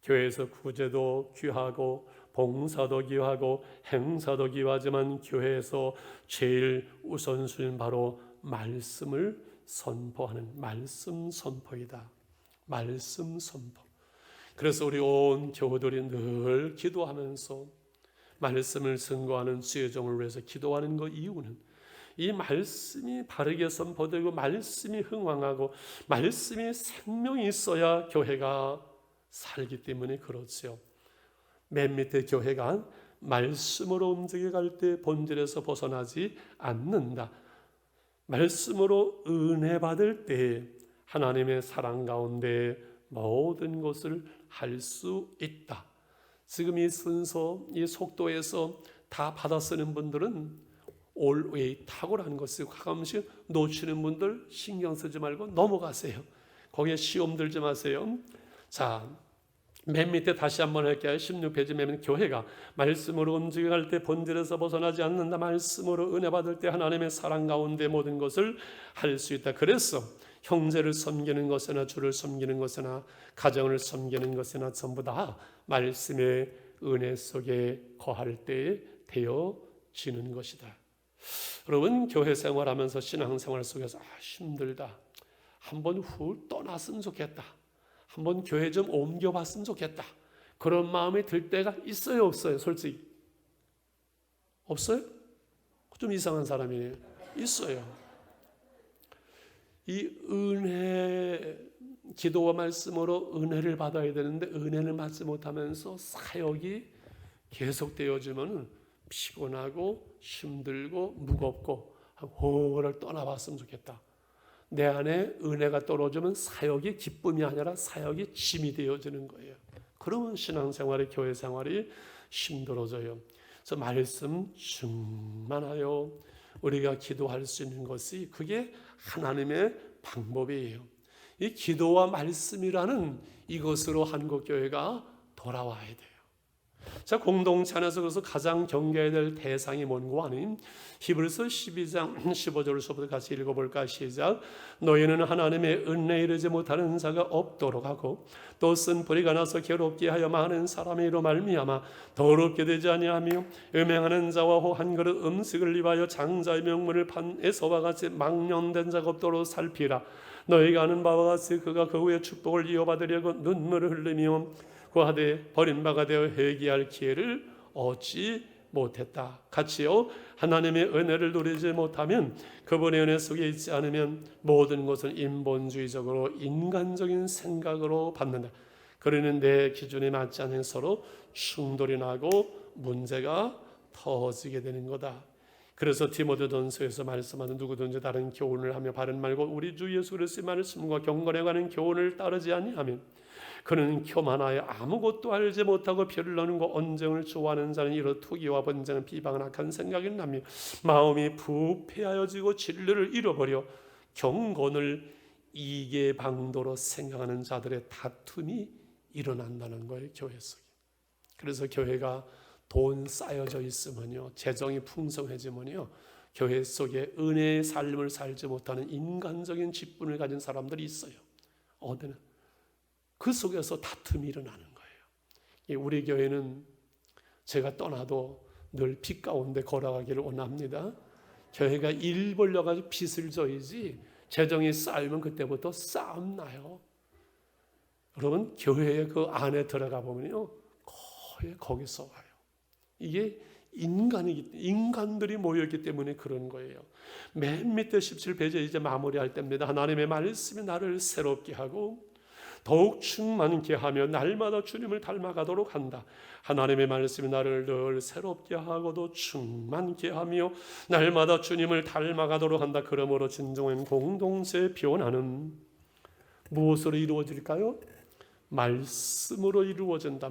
[SPEAKER 2] 교회에서 구제도 귀하고 봉사도 귀하고 행사도 귀하지만 교회에서 제일 우선순위는 바로 말씀을 선포하는 말씀 선포이다. 말씀 선포. 그래서 우리 온 교우들이 늘 기도하면서 말씀을 증거하는 지혜종을 위해서 기도하는 그 이유는 이 말씀이 바르게 선포되고 말씀이 흥왕하고 말씀이 생명이 있어야 교회가 살기 때문에 그렇죠. 맨 밑에 교회가 말씀으로 움직여갈 때 본질에서 벗어나지 않는다. 말씀으로 은혜 받을 때 하나님의 사랑 가운데 모든 것을 할 수 있다. 지금 이 순서, 이 속도에서 다 받아 쓰는 분들은 올웨이 탁월한 것을 가끔씩 놓치는 분들 신경 쓰지 말고 넘어가세요. 거기에 시험 들지 마세요. 자, 맨 밑에 다시 한번 할게요. 16페이지 맨 밑에 교회가 말씀으로 움직여갈 때 본질에서 벗어나지 않는다. 말씀으로 은혜 받을 때 하나님의 사랑 가운데 모든 것을 할 수 있다. 그래서 형제를 섬기는 것이나 주를 섬기는 것이나 가정을 섬기는 것이나 전부 다 말씀의 은혜 속에 거할 때 되어지는 것이다. 여러분, 교회 생활하면서 신앙생활 속에서 힘들다, 한번 후 떠났으면 좋겠다, 한번 교회 좀 옮겨봤으면 좋겠다, 그런 마음이 들 때가 있어요, 없어요? 솔직히 없어요? 좀 이상한 사람이에요. 있어요. 이 은혜, 기도와 말씀으로 은혜를 받아야 되는데 은혜를 받지 못하면서 사역이 계속되어지면 피곤하고 힘들고 무겁고 호를 떠나봤으면 좋겠다. 내 안에 은혜가 떨어지면 사역이 기쁨이 아니라 사역이 짐이 되어지는 거예요. 그러면 신앙생활이, 교회 생활이 힘들어져요. 그래서 말씀 충만하여 우리가 기도할 수 있는 것이, 그게 하나님의 방법이에요. 이 기도와 말씀이라는 이것으로 한국교회가 돌아와야 돼요. 자, 공동체 안에서 그래서 가장 경계해야 될 대상이 뭔고 아닌, 히브리서 12장 15절부터 같이 읽어볼까? 시작. 너희는 하나님의 은혜에 이르지 못하는 자가 없도록 하고 또 쓴 뿌리가 나서 괴롭게 하여 많은 사람의 이로 말미암아 더럽게 되지 아니하며 음행하는 자와 한 그릇 음식을 입하여 장자의 명분을 판 에서와 같이 망령된 자가 없도록 살피라. 너희가 아는 바와 같이 그가 그 후에 축복을 이어받으려고 눈물을 흘리며 구하되 버림받아 되어 회개할 기회를 얻지 못했다. 같이요. 하나님의 은혜를 누리지 못하면, 그분의 은혜 속에 있지 않으면 모든 것은 인본주의적으로 인간적인 생각으로 받는다. 그러는 내 기준에 맞지 않는 서로 충돌이 나고 문제가 터지게 되는 거다. 그래서 디모데전서에서 말씀하는 누구든지 다른 교훈을 하며 바른 말고 우리 주 예수 그리스도의 말씀과 경건에 관한 교훈을 따르지 아니하면 그는 교만하여 아무것도 알지 못하고 피를 나누는 것 언쟁을 좋아하는 자는 이로 투기와 번쟁은 비방은 악한 생각이 나며 마음이 부패하여지고 진리를 잃어버려 경건을 이계방도로 생각하는 자들의 다툼이 일어난다는 거예요, 교회 속에. 그래서 교회가 돈 쌓여져 있으면요, 재정이 풍성해지면요, 교회 속에 은혜의 삶을 살지 못하는 인간적인 직분을 가진 사람들이 있어요. 어디는 그 속에서 다툼이 일어나는 거예요. 우리 교회는 제가 떠나도 늘 빛 가운데 걸어가기를 원합니다. 교회가 일 벌려가지고 빚을 져야지 재정이 쌓이면 그때부터 싸움 나요. 여러분, 교회의 그 안에 들어가 보면요, 거의 거기서 와요. 이게 인간들이 모여있기 때문에 그런 거예요. 맨 밑에 17페이지 이제 마무리할 때입니다. 하나님의 말씀이 나를 새롭게 하고 더욱 충만케 하며 날마다 주님을 닮아가도록 한다. 하나님의 말씀이 나를 늘 새롭게 하고도 충만케 하며 날마다 주님을 닮아가도록 한다. 그러므로 진정한 공동체의 변화는 무엇으로 이루어질까요? 말씀으로 이루어진다.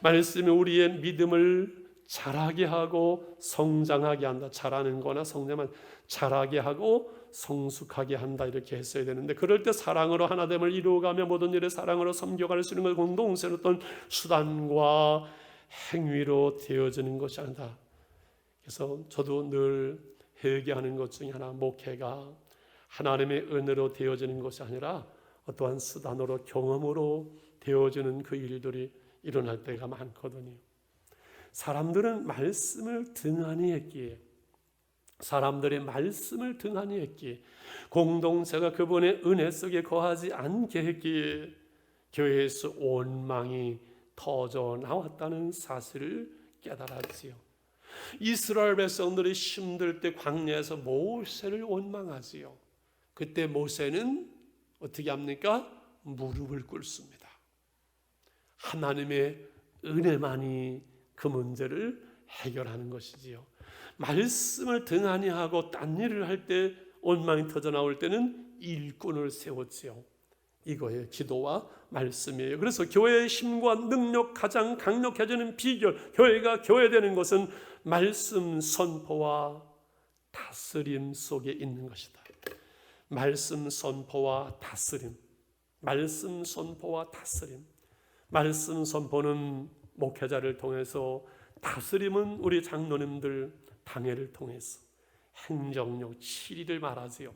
[SPEAKER 2] 말씀이 우리의 믿음을 자라게 하고 성장하게 한다. 자라는 거나 성장만 자라게 하고 성숙하게 한다, 이렇게 했어야 되는데, 그럴 때 사랑으로 하나됨을 이루어가며 모든 일에 사랑으로 섬겨갈 수 있는 것, 공동체의 어떤 수단과 행위로 되어지는 것이 아니다. 그래서 저도 늘 회개하는 것 중에 하나, 목회가 하나님의 은혜로 되어지는 것이 아니라 어떠한 수단으로 경험으로 되어지는 그 일들이 일어날 때가 많거든요. 사람들은 말씀을 등한히 했기에, 사람들의 말씀을 등한히 했기에, 공동체가 그분의 은혜 속에 거하지 않게 했기에 교회에서 원망이 터져 나왔다는 사실을 깨달았지요. 이스라엘 백성들이 힘들 때 광야에서 모세를 원망하지요. 그때 모세는 어떻게 합니까? 무릎을 꿇습니다. 하나님의 은혜만이 그 문제를 해결하는 것이지요. 말씀을 등한히 하고 딴 일을 할 때 원망이 터져 나올 때는 일꾼을 세웠지요. 이거예요. 기도와 말씀이에요. 그래서 교회의 힘과 능력 가장 강력해지는 비결, 교회가 교회되는 것은 말씀 선포와 다스림 속에 있는 것이다. 말씀 선포와 다스림. 말씀 선포와 다스림. 말씀 선포는 목회자를 통해서, 다스림은 우리 장로님들 당회를 통해서 행정력, 치리를 말하지요.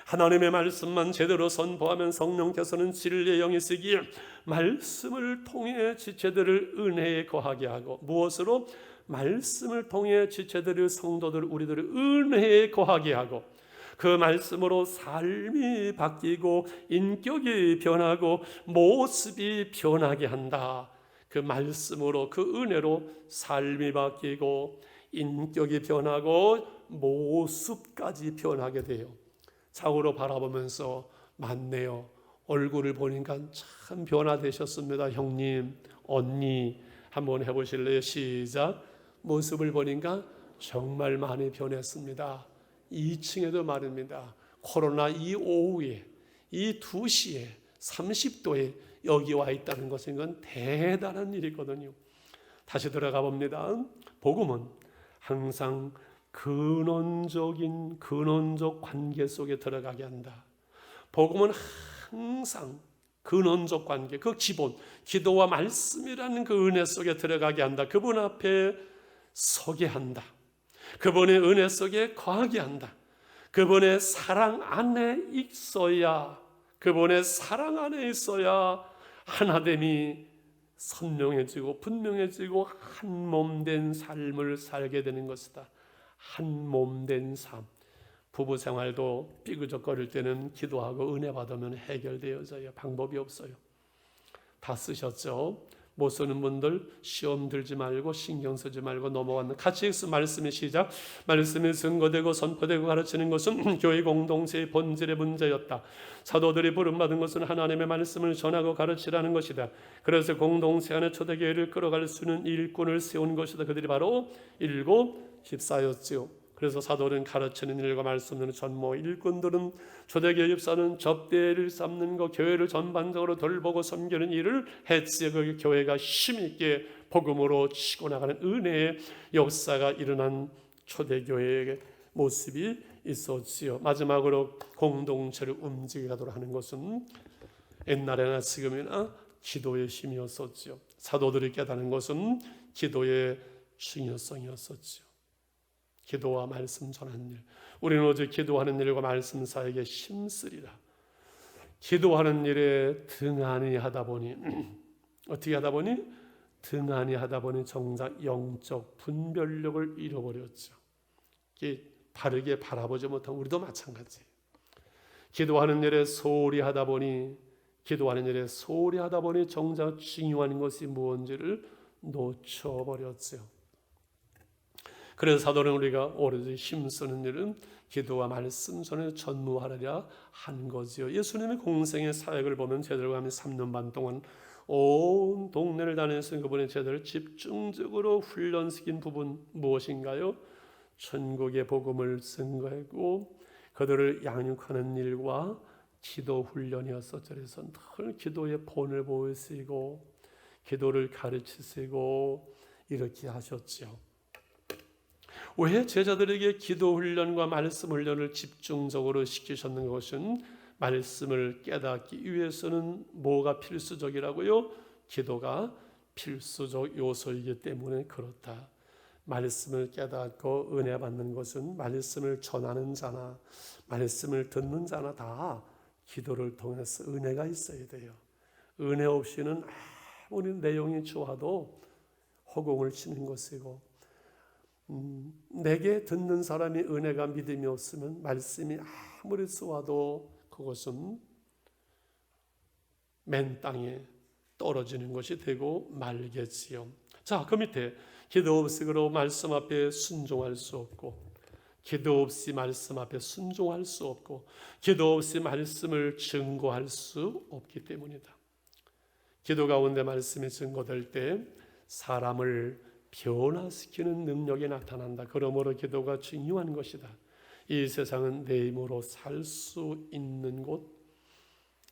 [SPEAKER 2] 하나님의 말씀만 제대로 선포하면 성령께서는 진리의 영이 쓰기에 말씀을 통해 지체들을 은혜에 거하게 하고, 무엇으로? 말씀을 통해 지체들을, 성도들, 우리들을 은혜에 거하게 하고, 그 말씀으로 삶이 바뀌고 인격이 변하고 모습이 변하게 한다. 그 말씀으로, 그 은혜로 삶이 바뀌고 인격이 변하고 모습까지 변하게 돼요. 좌우로 바라보면서 맞네요, 얼굴을 보니까 참 변화되셨습니다. 형님, 언니 한번 해보실래요? 시작. 모습을 보니까 정말 많이 변했습니다. 2층에도 말입니다. 코로나 이 오후에 이 2시에 30도에 여기 와 있다는 것은 이건 대단한 일이거든요. 다시 들어가 봅니다. 복음은 항상 근원적 관계 속에 들어가게 한다. 복음은 항상 근원적 관계, 그 기본, 기도와 말씀이라는 그 은혜 속에 들어가게 한다. 그분 앞에 서게 한다. 그분의 은혜 속에 거하게 한다. 그분의 사랑 안에 있어야, 그분의 사랑 안에 있어야 하나됨이 선명해지고 분명해지고 한 몸 된 삶을 살게 되는 것이다. 한 몸 된 삶. 부부 생활도 삐그적거릴 때는 기도하고 은혜 받으면 해결되어져요. 방법이 없어요. 다 쓰셨죠? 못 쓰는 분들 시험 들지 말고 신경 쓰지 말고 넘어가는 같이 말씀의 시작. 말씀이 증거되고 선포되고 가르치는 것은 교회 공동체의 본질의 문제였다. 사도들이 부름받은 것은 하나님의 말씀을 전하고 가르치라는 것이다. 그래서 공동체 안에 초대교회를 끌어갈 수 있는 일꾼을 세운 것이다. 그들이 바로 7 집사였지요. 그래서 사도는 가르치는 일과 말씀은 전무, 일꾼들은 초대교회 집사는 접대를 쌓는 것, 교회를 전반적으로 돌보고 섬기는 일을 했지요. 그 교회가 힘있게 복음으로 치고 나가는 은혜의 역사가 일어난 초대교회의 모습이 있었지요. 마지막으로 공동체를 움직이도록 하는 것은 옛날에나 지금이나 기도의 힘이었었지요. 사도들이 깨닫는 것은 기도의 중요성이었었지요. 기도와 말씀 전하는 일. 우리는 오직 기도하는 일과 말씀 사이에 힘쓰리라. 기도하는 일에 등한히 하다 보니 어떻게 하다 보니 등한히 하다 보니 정작 영적 분별력을 잃어버렸죠. 바르게 바라보지 못한 우리도 마찬가지. 기도하는 일에 소홀히 하다 보니 정작 중요한 것이 무언지를 놓쳐버렸죠. 그래서 사도는 우리가 오로지 힘쓰는 일은 기도와 말씀 전에 전무하리라 한 거지요. 예수님의 공생의 사역을 보면 제자들과 함께 3년 반 동안 온 동네를 다니면서 그분의 제자들을 집중적으로 훈련시킨 부분 무엇인가요? 천국의 복음을 증거하고 그들을 양육하는 일과 기도 훈련이었었죠. 그래서 늘 기도의 본을 보이시고 기도를 가르치시고 이렇게 하셨죠. 왜 제자들에게 기도 훈련과 말씀 훈련을 집중적으로 시키셨는 것은 말씀을 깨닫기 위해서는 뭐가 필수적이라고요? 기도가 필수적 요소이기 때문에 그렇다. 말씀을 깨닫고 은혜 받는 것은 말씀을 전하는 자나 말씀을 듣는 자나 다 기도를 통해서 은혜가 있어야 돼요. 은혜 없이는 아무리 내용이 좋아도 허공을 치는 것이고 내게 듣는 사람이 은혜가 믿음이 없으면 말씀이 아무리 쏘아도 그것은 맨 땅에 떨어지는 것이 되고 말겠지요. 자, 그 밑에 기도 없이 그로 말씀 앞에 순종할 수 없고 기도 없이 말씀 앞에 순종할 수 없고 기도 없이 말씀을 증거할 수 없기 때문이다. 기도 가운데 말씀이 증거될 때 사람을 변화시키는 능력이 나타난다. 그러므로 기도가 중요한 것이다. 이 세상은 내 힘으로 살 수 있는 곳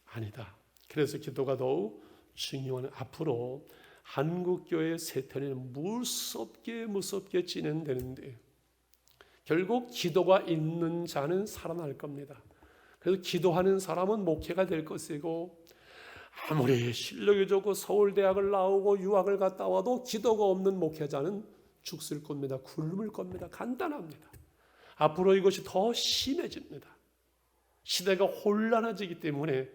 [SPEAKER 2] 아니다. 그래서 기도가 더욱 중요한 앞으로 한국교회 세태는 무섭게 진행되는데 결국 기도가 있는 자는 살아날 겁니다. 그래서 기도하는 사람은 목회가 될 것이고 아무리 실력이 좋고 서울대학을 나오고 유학을 갔다 와도 기도가 없는 목회자는 죽을 겁니다. 굶을 겁니다. 간단합니다. 앞으로 이것이 더 심해집니다. 시대가 혼란해지기 때문에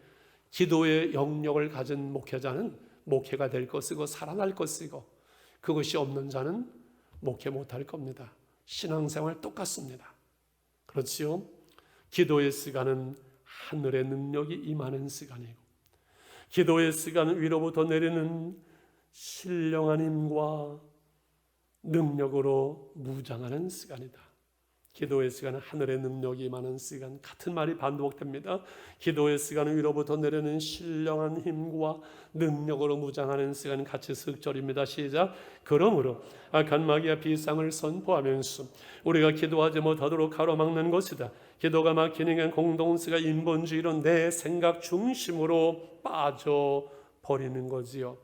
[SPEAKER 2] 기도의 영역을 가진 목회자는 목회가 될 것이고 살아날 것이고 그것이 없는 자는 목회 못할 겁니다. 신앙생활 똑같습니다. 그렇지요? 기도의 시간은 하늘의 능력이 임하는 시간이고 기도의 시간은 위로부터 내리는 신령한 힘과 능력으로 무장하는 시간이다. 기도의 시간은 하늘의 능력이 임하는 시간. 같은 말이 반복됩니다. 기도의 시간은 위로부터 내려는 신령한 힘과 능력으로 무장하는 시간. 같이 쓱절입니다. 시작. 그러므로 악한 마귀와 비상을 선포하면서 우리가 기도하지 못하도록 가로막는 것이다. 기도가 막히는 공동체가 인본주의로 내 생각 중심으로 빠져버리는 거지요.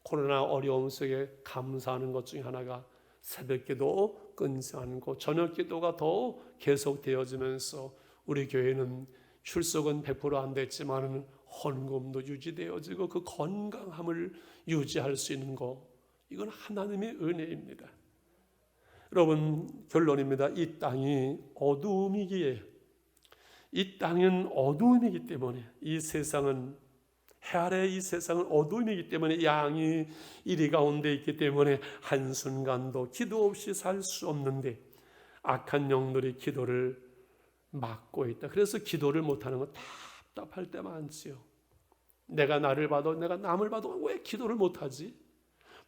[SPEAKER 2] 코로나 어려움 속에 감사하는 것 중에 하나가 새벽기도 끊지 않고 저녁기도가 더 계속되어지면서 우리 교회는 출석은 100% 안 됐지만 헌금도 유지되어지고 그 건강함을 유지할 수 있는 것, 이건 하나님의 은혜입니다. 여러분, 결론입니다. 이 땅이 어두움이기에, 이 땅은 어두움이기 때문에, 이 세상은 해 아래 이 세상은 어두움이기 때문에, 양이 이리 가운데 있기 때문에 한순간도 기도 없이 살 수 없는데 악한 영들이 기도를 막고 있다. 그래서 기도를 못하는 건 답답할 때 많지요. 내가 나를 봐도, 내가 남을 봐도 왜 기도를 못하지?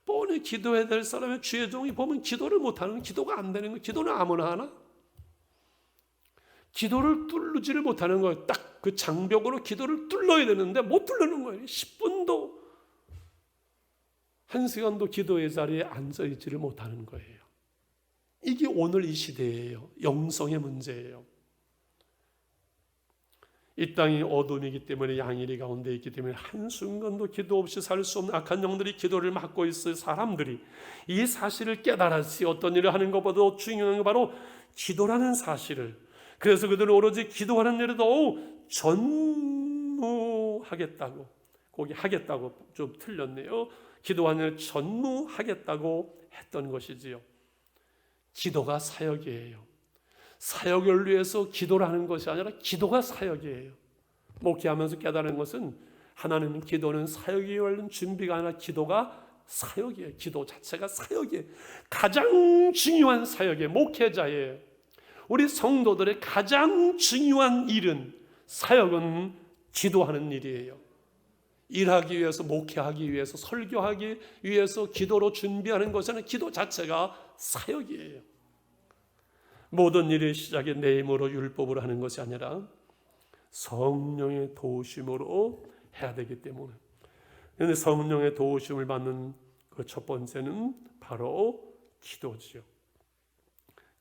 [SPEAKER 2] 뻔히 기도해야 될 사람의 주의 종이 보면 기도를 못하는 건, 기도가 안 되는 건, 기도는 아무나 하나? 기도를 뚫지를 못하는 거예요. 딱 그 장벽으로 기도를 뚫어야 되는데 못 뚫는 거예요. 10분도 1시간도 기도의 자리에 앉아있지를 못하는 거예요. 이게 오늘 이 시대예요. 영성의 문제예요. 이 땅이 어둠이기 때문에, 양일이 가운데 있기 때문에 한순간도 기도 없이 살 수 없는 악한 영들이 기도를 막고 있어요. 사람들이 이 사실을 깨달았지. 어떤 일을 하는 것보다 중요한 건 바로 기도라는 사실을. 그래서 그들은 오로지 기도하는 일에 더욱 전무하겠다고, 거기 하겠다고 좀 틀렸네요. 기도하는 일을 전무하겠다고 했던 것이지요. 기도가 사역이에요. 사역을 위해서 기도를 하는 것이 아니라 기도가 사역이에요. 목회하면서 깨달은 것은 하나님은 기도는 사역이 열린 준비가 아니라 기도가 사역이에요. 기도 자체가 사역이에요. 가장 중요한 사역이에요. 목회자예요. 우리 성도들의 가장 중요한 일은, 사역은 기도하는 일이에요. 일하기 위해서, 목회하기 위해서, 설교하기 위해서 기도로 준비하는 것은 기도 자체가 사역이에요. 모든 일의 시작이 내 힘으로 율법으로 하는 것이 아니라 성령의 도우심으로 해야 되기 때문에, 그런데 성령의 도우심을 받는 그 첫 번째는 바로 기도지요.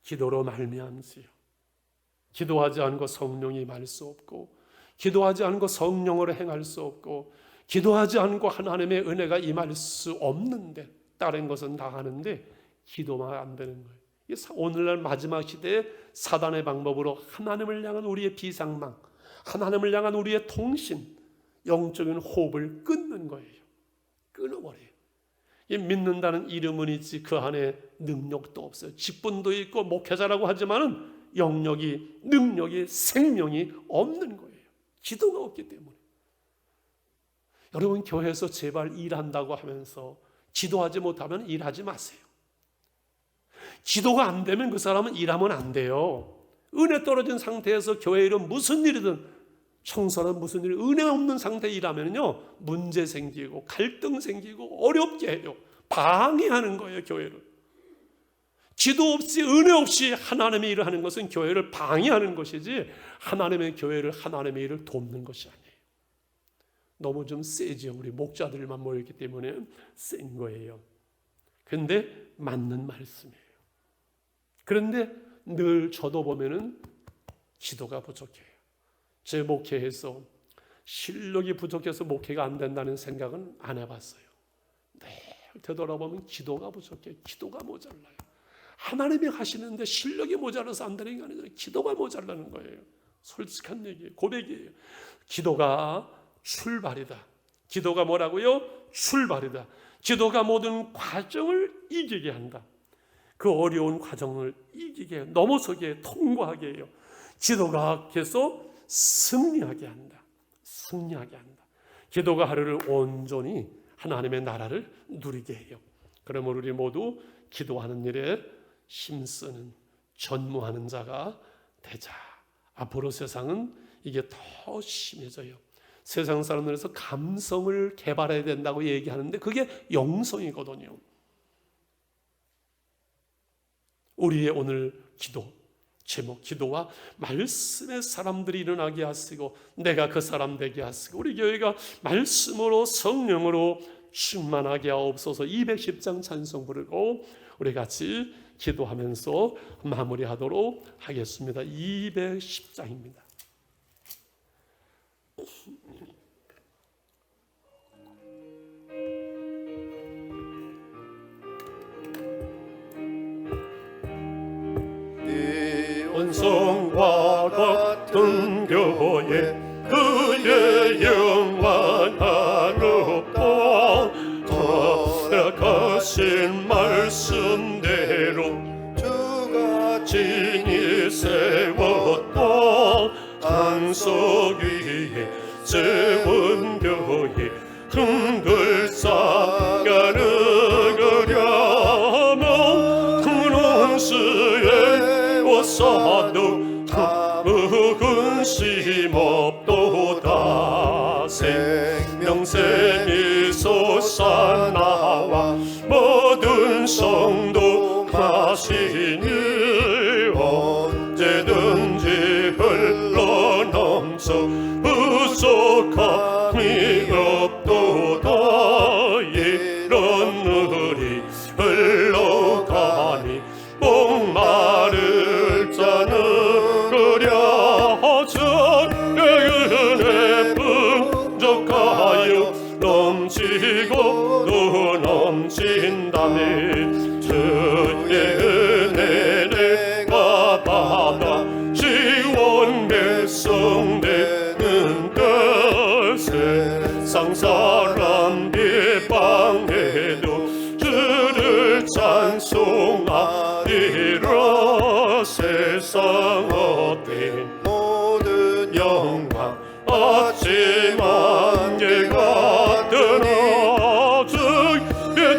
[SPEAKER 2] 기도로 말미암지요. 기도하지 않고 성령이 임할 수 없고, 기도하지 않고 성령으로 행할 수 없고, 기도하지 않고 하나님의 은혜가 임할 수 없는데, 다른 것은 다 하는데 기도만 안 되는 거예요. 오늘날 마지막 시대에 사단의 방법으로 하나님을 향한 우리의 비상망, 하나님을 향한 우리의 통신, 영적인 호흡을 끊는 거예요. 끊어버려요. 믿는다는 이름은 있지 그 안에 능력도 없어요. 직분도 있고 목회자라고 하지만은 영역이, 능력이, 생명이 없는 거예요. 기도가 없기 때문에. 여러분, 교회에서 제발 일한다고 하면서 기도하지 못하면 일하지 마세요. 기도가 안 되면 그 사람은 일하면 안 돼요. 은혜 떨어진 상태에서 교회 일은 무슨 일이든, 청소는 무슨 일, 은혜 없는 상태에 일하면요 문제 생기고 갈등 생기고 어렵게 해요. 방해하는 거예요, 교회를. 기도 없이, 은혜 없이 하나님의 일을 하는 것은 교회를 방해하는 것이지, 하나님의 교회를, 하나님의 일을 돕는 것이 아니에요. 너무 좀 세죠. 우리 목자들만 모였기 때문에 센 거예요. 그런데 맞는 말씀이에요. 그런데 늘 저도 보면은 기도가 부족해요. 제 목회에서 실력이 부족해서 목회가 안 된다는 생각은 안 해봤어요. 늘 되돌아보면 기도가 부족해요. 기도가 모자라요. 하나님이 하시는데 실력이 모자라서 안 되는 게 아니라 기도가 모자라는 거예요. 솔직한 얘기예요. 고백이에요. 기도가 출발이다. 기도가 뭐라고요? 출발이다. 기도가 모든 과정을 이기게 한다. 그 어려운 과정을 이기게, 넘어서게, 통과하게 해요. 기도가 계속 승리하게 한다. 승리하게 한다. 기도가 하루를 온전히 하나님의 나라를 누리게 해요. 그러므로 우리 모두 기도하는 일에 힘쓰는, 전무하는 자가 되자. 앞으로 세상은 이게 더 심해져요. 세상 사람들에서 감성을 개발해야 된다고 얘기하는데 그게 영성이거든요. 우리의 오늘 제목 기도와 말씀의 사람들이 일어나게 하시고 내가 그 사람 되게 하시고 우리 교회가 말씀으로 성령으로 충만하게 하옵소서. 210장 찬송 부르고 우리 같이 기도하면서 마무리하도록 하겠습니다. 210장입니다.
[SPEAKER 1] 원성과 같은 교회 그의 영원한 높다 허락하신 말씀대로 주가 진히 세웠다 반석 위에 세운 교회 흠글 쌓아가는 거려면 근원수에 오사도 근심 없도다 생명샘이 솟아나와 모든 성도 마시니 언제든지 흘러넘쳐 부족함이 없도다 이런 물이 흘러가니 목마를 자는 그려져 은혜 풍족하여 넘치고 또 넘친다면 주의 은혜 내가 받아 지원 백성 되는 것 세상 사람 비방해도 주를 찬송하리라 세상 얻은 모든 영광 없지만 예가 드나 주의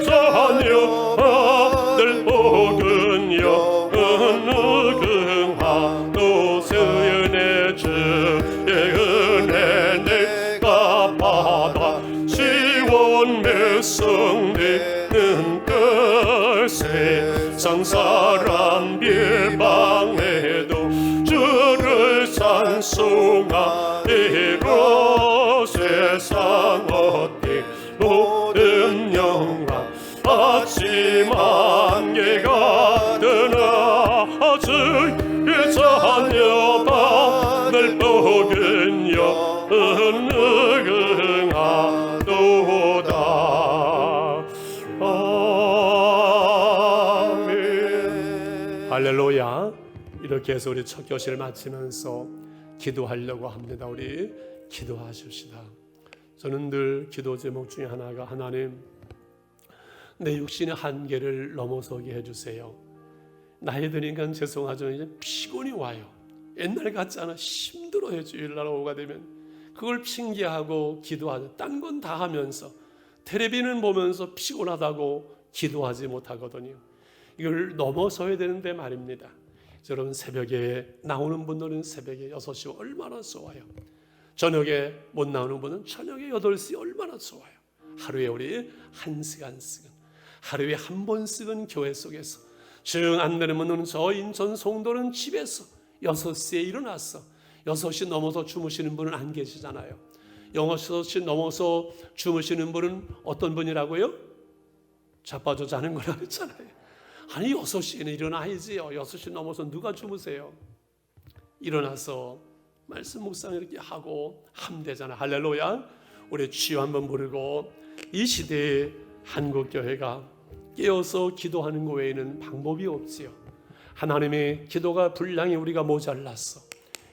[SPEAKER 1] 자녀 아들 복은 영은 능하도 세연의 주의 은혜 내가 받아 시원 백성 되는 것 세상 사람 비방해도 주를 찬송하리라 세상 얻기 모든 영광 하지만 예가 드나 주의 자녀 받을 복은 영은 능하도다. 아멘. 할렐루야. 이렇게 해서 우리 첫 교시를 마치면서 기도하려고 합니다. 우리 기도하십시다. 저는 늘 기도 제목 중에 하나가 하나님 내 육신의 한계를 넘어서게 해주세요. 나이 드니까 죄송하지만 이제 피곤이 와요. 옛날 같지 않아 힘들어요. 주일날 오후가 되면 그걸 핑계하고 기도하죠. 딴 건 다 하면서 텔레비는 보면서 피곤하다고 기도하지 못하거든요. 이걸 넘어서야 되는데 말입니다. 여러분 새벽에 나오는 분들은 새벽에 6시 얼마나 좋아요. 저녁에 못 나오는 분은 저녁에 8시 얼마나 좋아요. 하루에 우리 1시간씩은 하루에 한 번씩은 교회 속에서 정 안 되는 분은 저 인천 송도는 집에서 6시에 일어났어. 6시 넘어서 주무시는 분은 안 계시잖아요. 6시 넘어서 주무시는 분은 어떤 분이라고요? 자빠져 자는 거라 그랬잖아요. 아니 6시에는 일어나야지요. 6시 넘어서 누가 주무세요? 일어나서 말씀 묵상 이렇게 하고 하면 되잖아요. 할렐루야. 우리 주여 한번 부르고 이 시대에 한국교회가 깨어서 기도하는 것 외에는 방법이 없지요. 하나님의 기도가 분량이 우리가 모자랐어.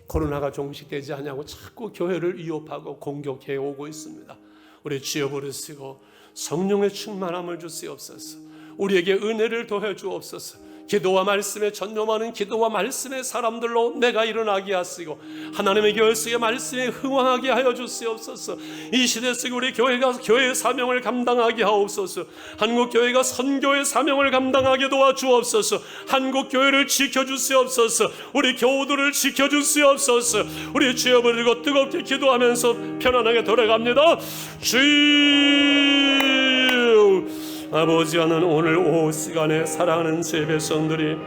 [SPEAKER 1] 코로나가 종식되지 않냐고 자꾸 교회를 위협하고 공격해 오고 있습니다. 우리 주여 부르시고 성령의 충만함을 주시옵소서. 우리에게 은혜를 더해 주옵소서. 기도와 말씀에 전념하는 기도와 말씀의 사람들로 내가 일어나게 하시고 하나님의 교회의 말씀에 흥황하게 하여 주시옵소서. 이 시대 속에 우리 교회가 교회의 사명을 감당하게 하옵소서. 한국교회가 선교의 사명을 감당하게 도와주옵소서. 한국교회를 지켜주시옵소서. 우리 교우들을 지켜주시옵소서. 우리 주여 부르고 뜨겁게 기도하면서 편안하게 돌아갑니다. 주여 아버지, 하는 오늘 오후 시간에 사랑하는 제 백성들이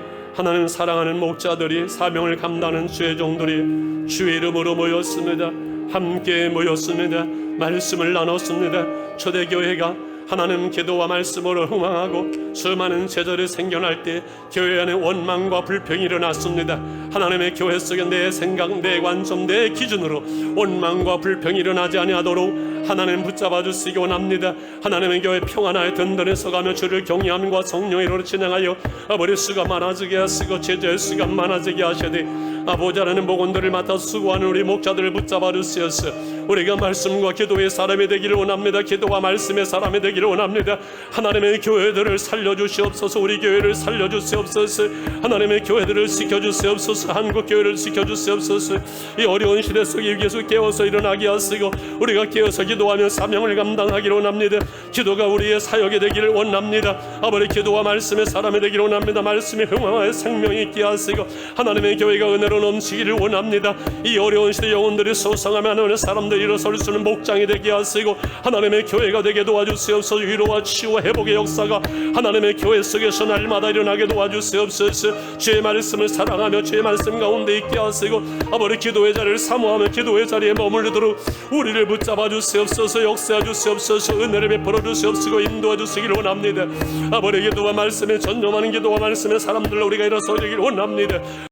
[SPEAKER 2] 하나님 사랑하는 목자들이 사명을 감당하는 주의 종들이 주의 이름으로 모였습니다. 함께 모였습니다. 말씀을 나눴습니다. 초대교회가 하나님 기도와 말씀으로 흥황하고 수많은 제자들이 생겨날 때 교회 안에 원망과 불평이 일어났습니다. 하나님의 교회 속에 내 생각, 내 관점, 내 기준으로 원망과 불평이 일어나지 아니하도록 하나님 붙잡아 주시기 원합니다. 하나님의 교회 평안하여 든든히 서가며 주를 경외함과 성령으로 진행하여 아버지 수가 많아지게 하시고 제자의 수가 많아지게 하시되 모자라는 목원들을 맡아 수고하는 우리 목자들을 붙잡아 주시옵소서. 우리가 말씀과 기도의 사람이 되기를 원합니다. 기도와 말씀의 사람이 되기를 원합니다. 하나님의 교회들을 살려주시옵소서. 우리 교회를 살려주시옵소서. 하나님의 교회들을 지켜주시옵소서. 한국 교회를 지켜주시옵소서. 이 어려운 시대 속에 계속 깨어서 일어나게 하시고 우리가 깨어서 기도하며 사명을 감당하기를 원합니다. 기도가 우리의 사역이 되기를 원합니다. 아버지 기도와 말씀의 사람이 되기를 원합니다. 말씀이 흥황하여 생명이 있게 하시고 하나님의 교회가 은혜로 넘치기를 원합니다. 이 어려운 시대 영혼들이 소상하며 하나님의 사람들이 일어설 수 있는 목장이 되게 하시고 하나님의 교회가 되게 도와주시옵소서. 위로와 치유와 회복의 역사가 하나님의 교회 속에서 날마다 일어나게 도와주시옵소서. 주의 말씀을 사랑하며 주의 말씀 가운데 있게 하시고 아버지 기도의 자리를 사모하며 기도의 자리에 머물르도록 우리를 붙잡아 주시옵소서. 역사해 주시옵소서. 은혜를 베풀어 주시옵시고 인도해 주시기를 원합니다. 아버지 기도와 말씀에 전념하는 기도와 말씀의 사람들로 우리가 일어서기를 원합니다.